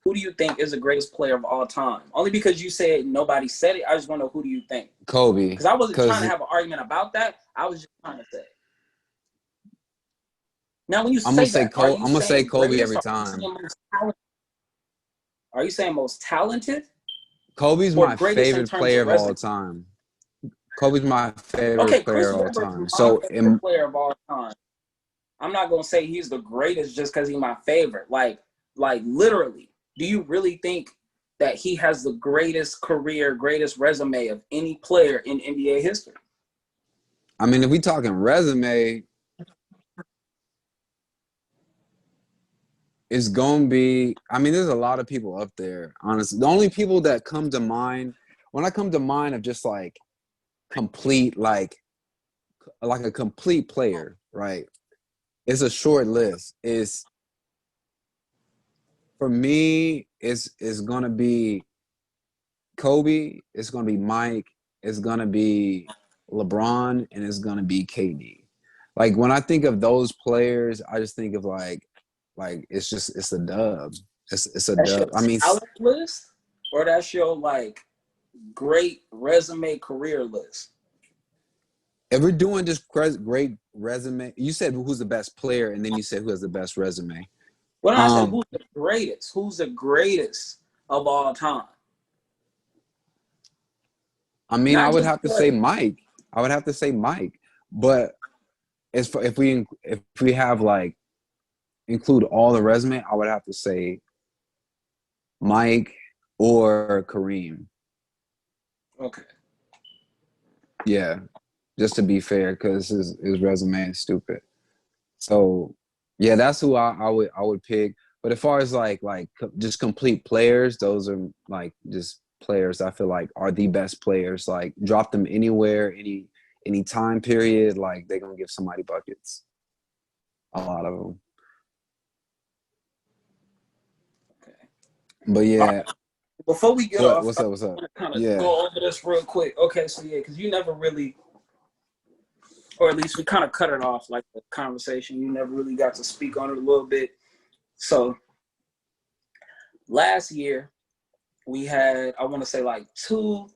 who do you think is the greatest player of all time? Only because you said nobody said it. I just want to know who do you think? Kobe, Because I wasn't trying to because have an argument about that. I was just trying to say. Now, when you I'm gonna say say that, are Kobe. you I'm gonna say saying Kobe greatest? every Or time. are you saying most talented Kobe's or my greatest in favorite terms player of of all resume? time. Kobe's my favorite Okay, player Chris of all Webber is time. my So, favorite player of all time. I'm not gonna say he's the greatest just because he's my favorite. Like literally, do you really think that he has the greatest career, greatest resume of any player in NBA history? I mean, if we talking resume, it's gonna be. I mean, there's a lot of people up there. Honestly, the only people that come to mind when I come to mind of just like complete, like a complete player, right? It's a short list. Is for me, it's gonna be Kobe. It's gonna be Mike. It's gonna be LeBron, and it's gonna be KD. Like when I think of those players, I just think of like it's a dub. It's a That's your dub. I mean, talent list, or that's your like great resume career list? if we're doing just great resume, you said who's the best player, and then you said who has the best resume. When I say Um, who's the greatest, who's the greatest of all time? I mean, I Not would just have to say player. Mike. I would have to say Mike. But as for if we have like include all the resume, I would have to say Mike or Kareem. Okay. Yeah, just to be fair, because his resume is stupid. So yeah, that's who I would pick. But as far as just complete players, those are like just players I feel like are the best players. Like drop them anywhere, any time period, like they're gonna give somebody buckets. A lot of them. Okay. But yeah, Before we get off, what's I up? What's up? want to kind of Yeah. go over this real quick. Okay, so yeah, because you never really, or at least we kind of cut it off like the conversation. You never really got to speak on it a little bit. So last year we had, I want to say like two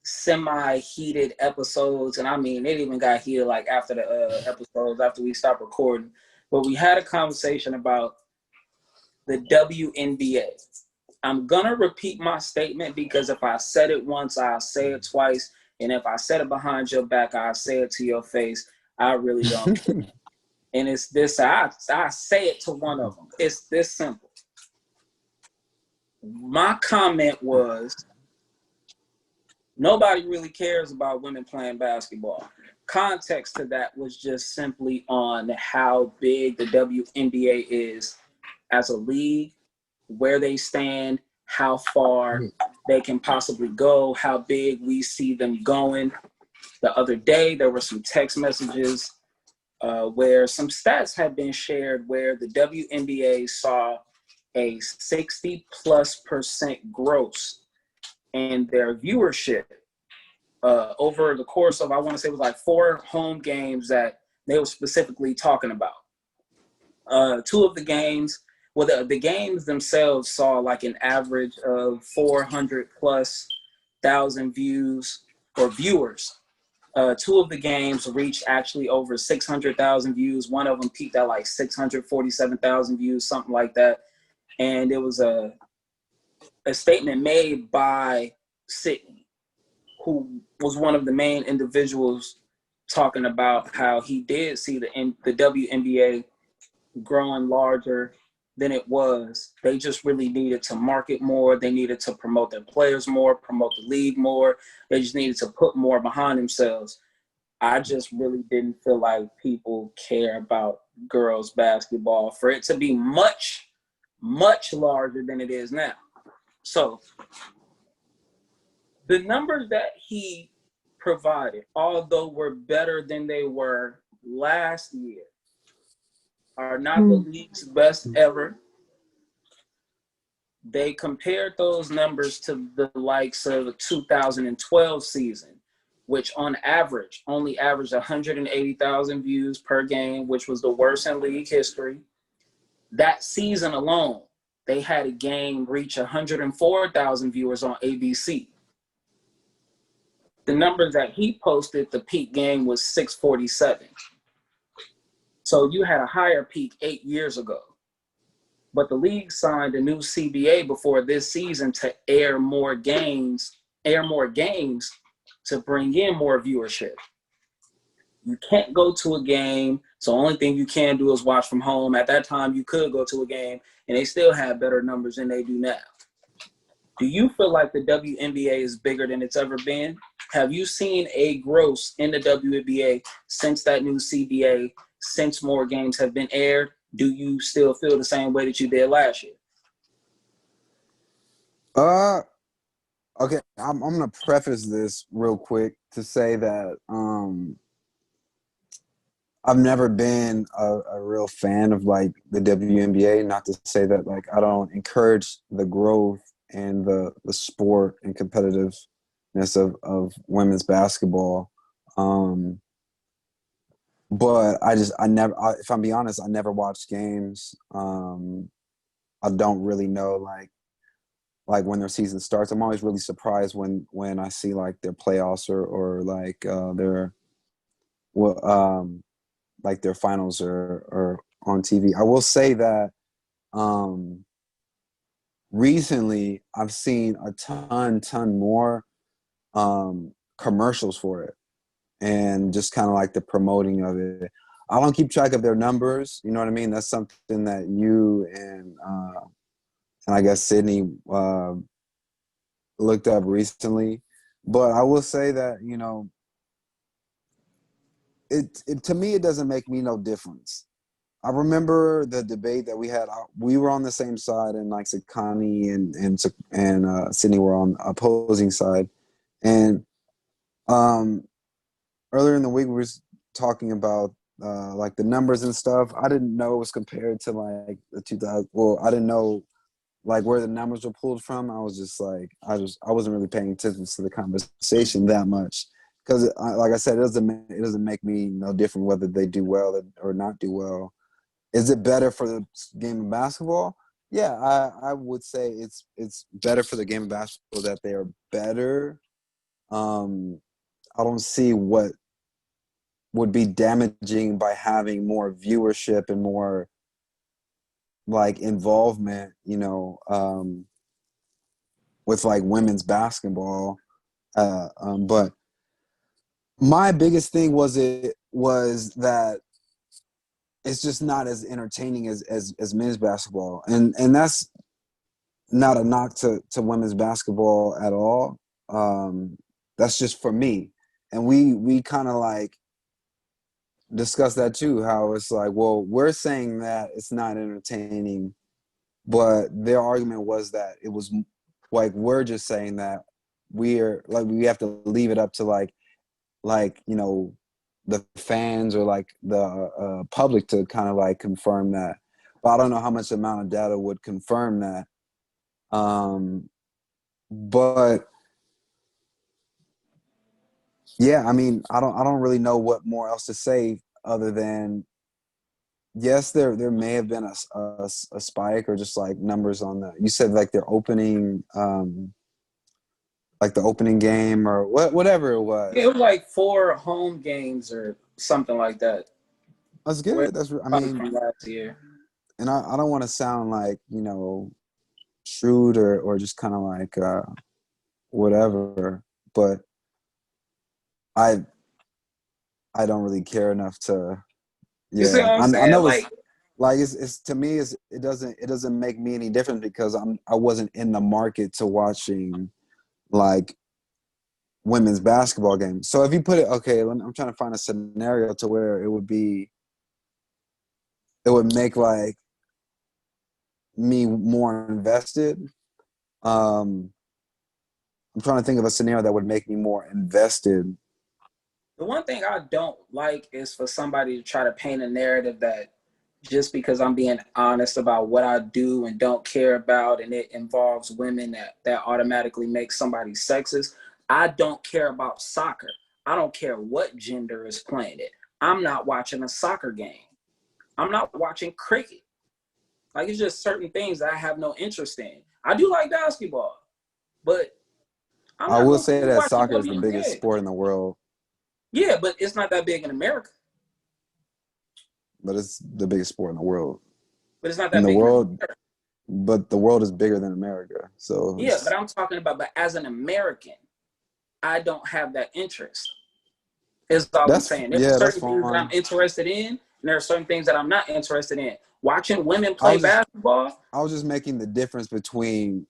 semi-heated episodes, and I mean it even got heated like after the episodes after we stopped recording. But we had a conversation about the WNBA. I'm gonna repeat my statement because if I said it once, I'll say it twice, and if I said it behind your back, I'll say it to your face. I really don't care. And it's this. I say it to one of them. It's this simple. My comment was nobody really cares about women playing basketball. Context to that was just simply on how big the WNBA is as a league, where they stand, how far they can possibly go, how big we see them going. The other day, there were some text messages where some stats had been shared where the WNBA saw a 60+% growth in their viewership over the course of, I want to say it was like 4 home games that they were specifically talking about. 2 of the games well, the games themselves saw like an average of 400 plus thousand views or viewers. Two of the games reached actually over 600,000 views. One of them peaked at like 647,000 views, something like that. And it was a statement made by Sydney, who was one of the main individuals talking about how he did see the WNBA growing larger than it was. They just really needed to market more. They needed to promote their players more, promote the league more. They just needed to put more behind themselves. I just really didn't feel like people care about girls basketball for it to be much, much larger than it is now. So the numbers that he provided, although were better than they were last year, are not the league's best ever. They compared those numbers to the likes of the 2012 season, which on average only averaged 180,000 views per game, which was the worst in league history. That season alone, they had a game reach 104,000 viewers on ABC. The numbers that he posted, the peak game was 647. So you had a higher peak 8 years ago. But the league signed a new CBA before this season to air more games to bring in more viewership. You can't go to a game, so the only thing you can do is watch from home. At that time, you could go to a game, and they still have better numbers than they do now. Do you feel like the WNBA is bigger than it's ever been? Have you seen a growth in the WNBA since that new CBA, since more games have been aired? Do you still feel the same way that you did last year? Okay, I'm gonna preface this real quick to say that I've never been a real fan of like the WNBA. Not to say that like I don't encourage the growth and the sport and competitiveness of women's basketball. But if I'm being honest, I never watched games. I don't really know like when their season starts. I'm always really surprised when I see like their playoffs or like their well like their finals or on TV. I will say that recently I've seen a ton more commercials for it and just kind of like the promoting of it. I don't keep track of their numbers. You know what I mean? That's something that you and I guess Sydney looked up recently. But I will say that, you know, it to me, it doesn't make me no difference. I remember the debate that we had. We were on the same side, and like Sakani and Sydney were on opposing side. And earlier in the week, we were talking about like the numbers and stuff. I didn't know it was compared to like the 2000. Well, I didn't know like where the numbers were pulled from. I was just like, I wasn't really paying attention to the conversation that much because, like I said, it doesn't make me no different whether they do well or not do well. Is it better for the game of basketball? Yeah, I would say it's better for the game of basketball that they are better. I don't see what would be damaging by having more viewership and more like involvement, you know, with like women's basketball. But my biggest thing was that it's just not as entertaining as men's basketball, and that's not a knock to women's basketball at all. That's just for me, and we kind of like discuss that too. How it's like, well, we're saying that it's not entertaining, but their argument was that it was like we're just saying that we're like we have to leave it up to like you know the fans or like the public to kind of like confirm that. But I don't know how much amount of data would confirm that. But yeah, I mean, I don't really know what more else to say other than yes, there may have been a spike or just like numbers on the. You said like their opening, like the opening game or whatever it Yeah, was. it was like 4 home games or something like that. That's Where good. I probably mean, from last year. and I don't want to sound like shrewd or just kind of like whatever, but I I don't really care enough to. You see Yeah, what I'm I saying? know Like, it's to me it doesn't make me any different because I wasn't in the market to watching like women's basketball games. So if you put it okay, I'm trying to find a scenario to where it would make like me more invested. Um, I'm trying to think of a scenario that would make me more invested. the one thing I don't like is for somebody to try to paint a narrative that just because I'm being honest about what I do and don't care about, and it involves women, that automatically makes somebody sexist. I don't care about soccer. I don't care what gender is playing it. I'm not watching a soccer game. I'm not watching cricket. Like, it's just certain things that I have no interest in. I do like basketball, but I'm I not will going to say be that watching soccer is the biggest WNBA. sport in the world, Yeah, but it's not that big in America. but it's the biggest sport in the world. But it's not In that the big in world, America. but the world is bigger than America. So Yeah, but I'm talking about, but as an American, I don't have that interest. Is all I'm saying. There are that's certain things that I'm fine. interested in, and there are certain things that I'm not interested in. Watching women I play was just basketball. I was just making the difference between.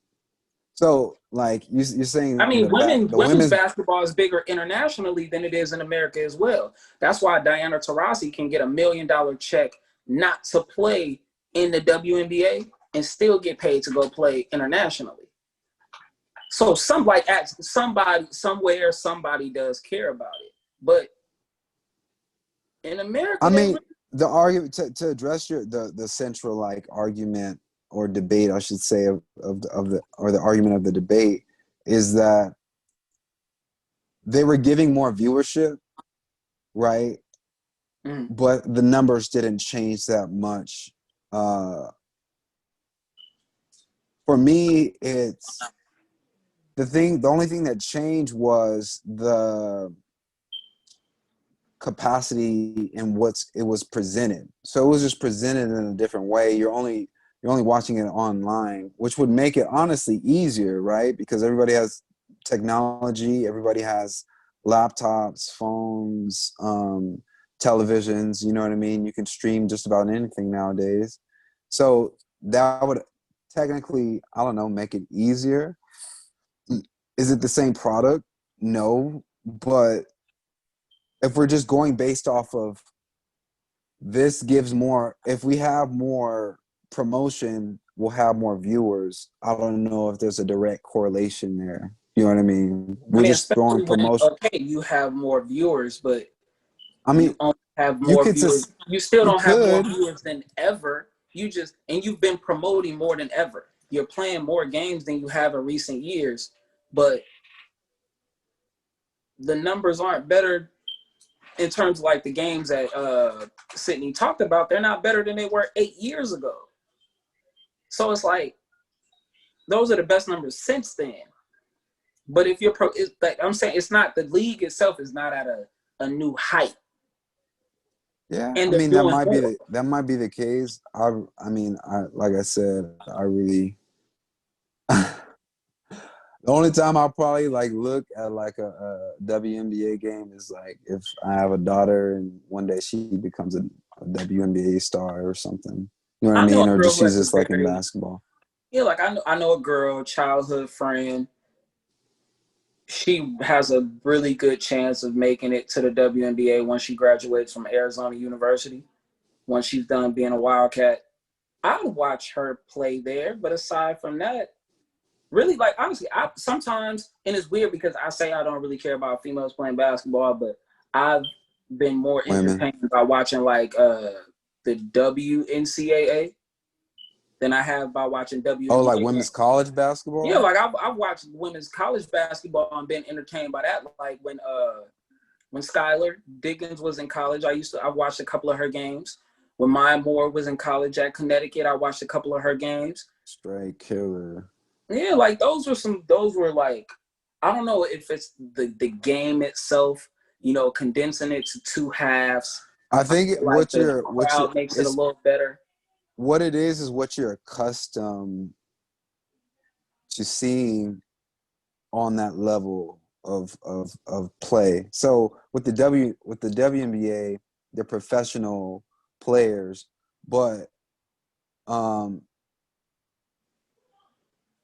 So like you're I saying mean, the women's women's. basketball is bigger internationally than it is in America as well. That's why Diana Taurasi can get $1 million check not to play in the WNBA and still get paid to go play internationally. So somebody somewhere somebody does care about it, but in I America they mean, really, the argument to address the central like argument or debate, I should say, of the argument of the debate is that they were giving more viewership, right? mm, But the numbers didn't change that much. Uh, for me, it's the only thing that changed was the capacity in what's it was presented. So it was just presented in a different way. You're only watching it online, which would make it honestly easier, right? Because everybody has technology, everybody has laptops, phones, televisions, you know what I mean? You can stream just about anything nowadays. So that would technically, I don't know, make it easier. Is it the same product? No, but if we're just going based off of this gives more, if we have more promotion, we'll have more viewers. I don't know if there's a direct correlation there. You know what I mean? I We're mean, just throwing especially when promotion. okay, you have more viewers, but I you mean, only have you more could viewers. just, You still you don't have more could. viewers than ever. You've been promoting more than ever. You're playing more games than you have in recent years, but the numbers aren't better in terms of like the games that Sydney talked about. They're not better than they were 8 years ago. So it's like those are the best numbers since then. But if you're like I'm saying, it's not, the league itself is not at a new height, Yeah, and I they're mean doing more. that might be the case. I mean, like I said, I really the only time I'll probably like look at like a WNBA game is like if I have a daughter and one day she becomes a WNBA star or something. You know what I I know mean? a Or girl just who she's has a just like in very, basketball. yeah, like I know a girl, childhood friend. She has a really good chance of making it to the WNBA once she graduates from Arizona University. Once she's done being a Wildcat, I'd watch her play there. But aside from that, really, like honestly, I sometimes, and it's weird because I say I don't really care about females playing basketball, but I've been more Women. entertained by watching like the WNCAA than I have by watching Oh, like WNBA games. women's college Yeah, basketball? like I've watched women's college basketball and been entertained by that. Like when Skylar Diggins was in college, I watched a couple of her games. when Maya Moore was in college at Connecticut. I watched a couple of her games. Straight killer. Yeah, like those were like, I don't know if it's the game itself, condensing it to two halves. I think Like the crowd makes it a little better. What it is what you're accustomed to seeing on that level of play. So with the WNBA, they're professional players, but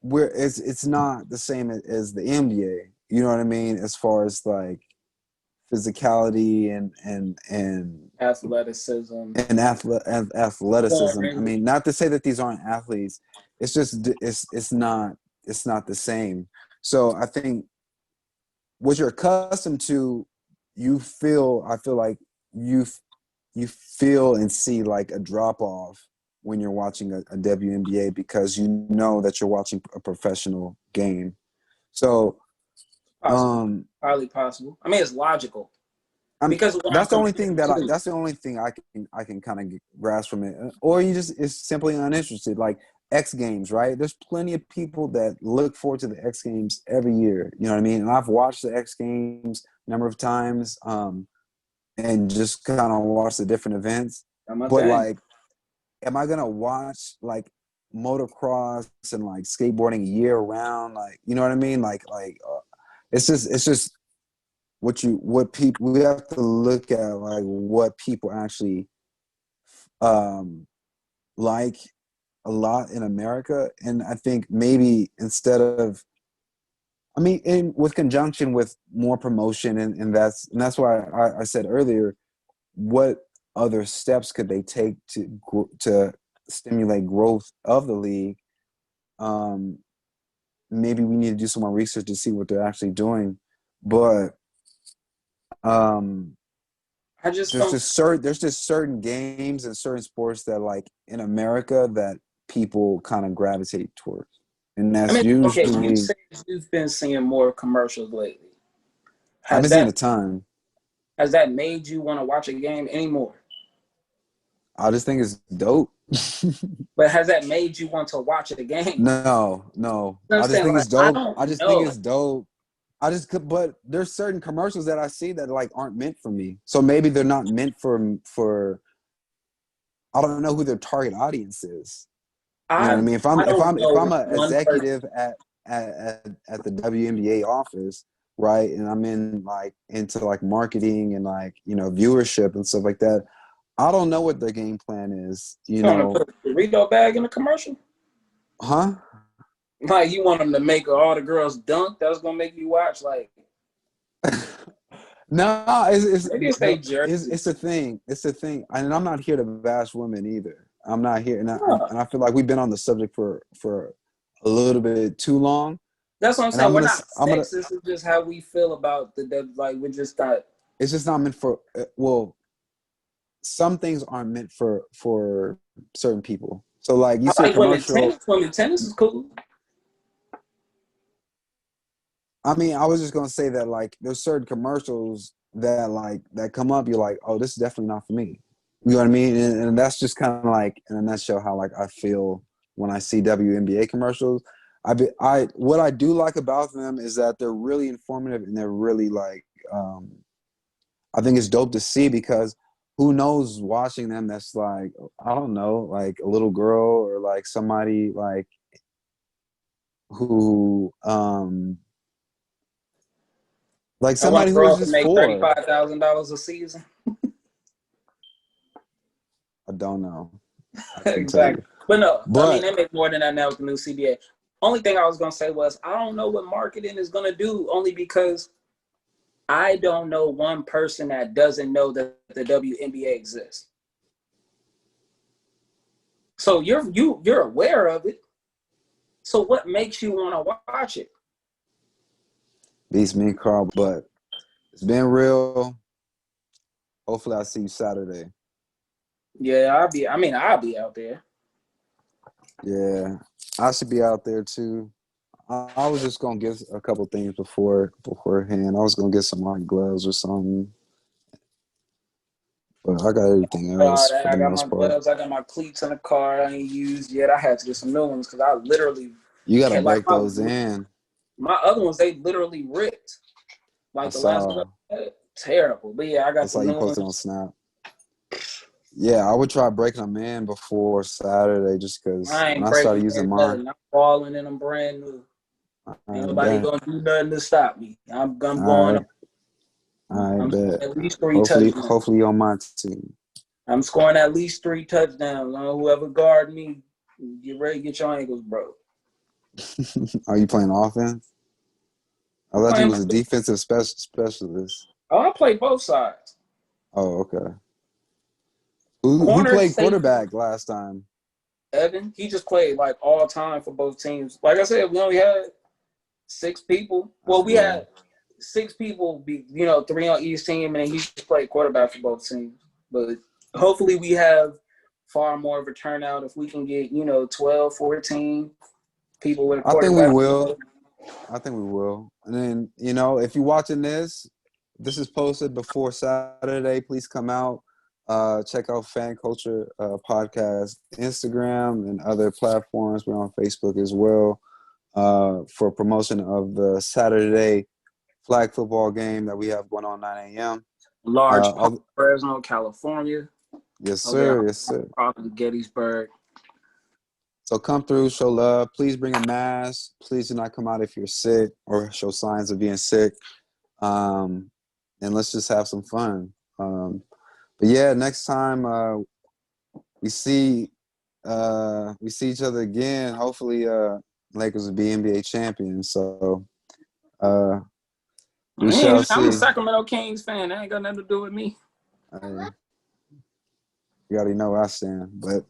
it's not the same as the NBA. You know what I mean? As far as like physicality and Athleticism and athleticism. I mean, not to say that these aren't athletes. It's just it's not the same. So I think what you're accustomed to, I feel like you feel and see like a drop off when you're watching a WNBA, because you know that you're watching a professional game. So possible. Highly possible. I mean, it's logical. Because that's the only thing I can kind of grasp from it. Or you just is simply uninterested. Like X Games, right? There's plenty of people that look forward to the X Games every year. You know what I mean? And I've watched the X Games a number of times, and just kind of watch the different events. But like, am I gonna watch like motocross and like skateboarding year round? Like, you know what I mean? It's just what people, we have to look at like what people actually like a lot in America. And I think maybe instead of, I mean, with conjunction with more promotion, and that's why I said earlier, what other steps could they take to stimulate growth of the league? Maybe we need to do some more research to see what they're actually doing, but there's just certain games and certain sports that, like in America, that people kind of gravitate towards, and that's usually. Okay, you say you've been seeing more commercials lately. I've been seeing a ton. Has that made you want to watch a game anymore? I just think it's dope. But has that made you want to watch a game? No. I just think it's dope. I just think it's dope. But there's certain commercials that I see that like aren't meant for me. So maybe they're not meant for. I don't know who their target audience is. You know what I mean? If I'm an executive at the WNBA office, right, and I'm into like marketing and like, viewership and stuff like that, I don't know what their game plan is. You know, put a Dorito bag in a commercial? Huh? Like you want them to make all the girls dunk? That's gonna make you watch? Like, no, it's a thing. It's a thing, and I'm not here to bash women either. I'm not here, and I feel like we've been on the subject for a little bit too long. That's what I'm saying. We're not sexist. This is just how we feel about like we're just not. It's just not meant for. Well, some things aren't meant for certain people. So like you see a commercial. Tennis is cool. I mean, I was just gonna say that like there's certain commercials that come up. You're like, oh, this is definitely not for me. You know what I mean? And that's just kind of like in a nutshell how like I feel when I see WNBA commercials. What I do like about them is that they're really informative, and they're really like I think it's dope to see, because who knows watching them that's like, I don't know, like a little girl or like somebody like who like somebody who was just make $35,000 a season. I don't know. Exactly. But no, I mean, they make more than that now with the new CBA. Only thing I was going to say was, I don't know what marketing is going to do, only because I don't know one person that doesn't know that the WNBA exists. So you're aware of it. So what makes you want to watch it? Beats me and Karl, but it's been real. Hopefully I'll see you Saturday. Yeah, I'll be out there. Yeah, I should be out there too. I was just gonna get a couple things beforehand. I was gonna get some like gloves or something. But I got everything else for I the got my most part. gloves. I got my cleats in the car. I ain't used yet. I had to get some new ones because I literally You got to can't like break those in. my other ones. They literally ripped. I Like the last one, saw. terrible. But yeah, I I got the saw you new posted on ones. Snap. Yeah, I would try breaking them in before Saturday just because I when ain't I started breaking using mine, nothing. I'm balling and I'm brand new. Ain't I nobody bet. gonna do nothing to stop me. I'm All going. right. I I'm bet. at least three Hopefully, touchdowns. hopefully on my team. I'm scoring at least 3 touchdowns. Whoever guard me, get ready to get your ankles broke. Are you playing offense? I thought you Playing was a defensive specialist. Oh, I play both sides. Oh, okay. Who Corner, played safety, quarterback last time? Evan. He just played like all time for both teams. Like I said, we only had 6 people. Well, we Yeah. had 6 people, be 3 on each team, and he just played quarterback for both teams. But hopefully we have far more of a turnout if we can get, 12, 14 people with a I think we quarterback. will. I think we will. And then, if you're watching this is posted before Saturday. Please come out. Check out Fan Culture Podcast, Instagram, and other platforms. We're on Facebook as well for promotion of the Saturday flag football game that we have going on 9 a.m. Large Park, Fresno, California. Yes, Over there, sir. Yes, sir. in Gettysburg. So come through, show love. Please bring a mask. Please do not come out if you're sick or show signs of being sick. And let's just have some fun. But yeah, next time we see each other again, hopefully Lakers will be NBA champions. So we shall I'm a see. Sacramento Kings fan. That ain't got nothing to do with me. You already know where I stand. But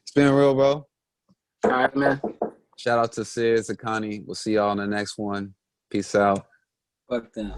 it's been real, bro. All right, man. Shout out to Sid, Sakani. We'll see y'all on the next one. Peace out. Fuck them.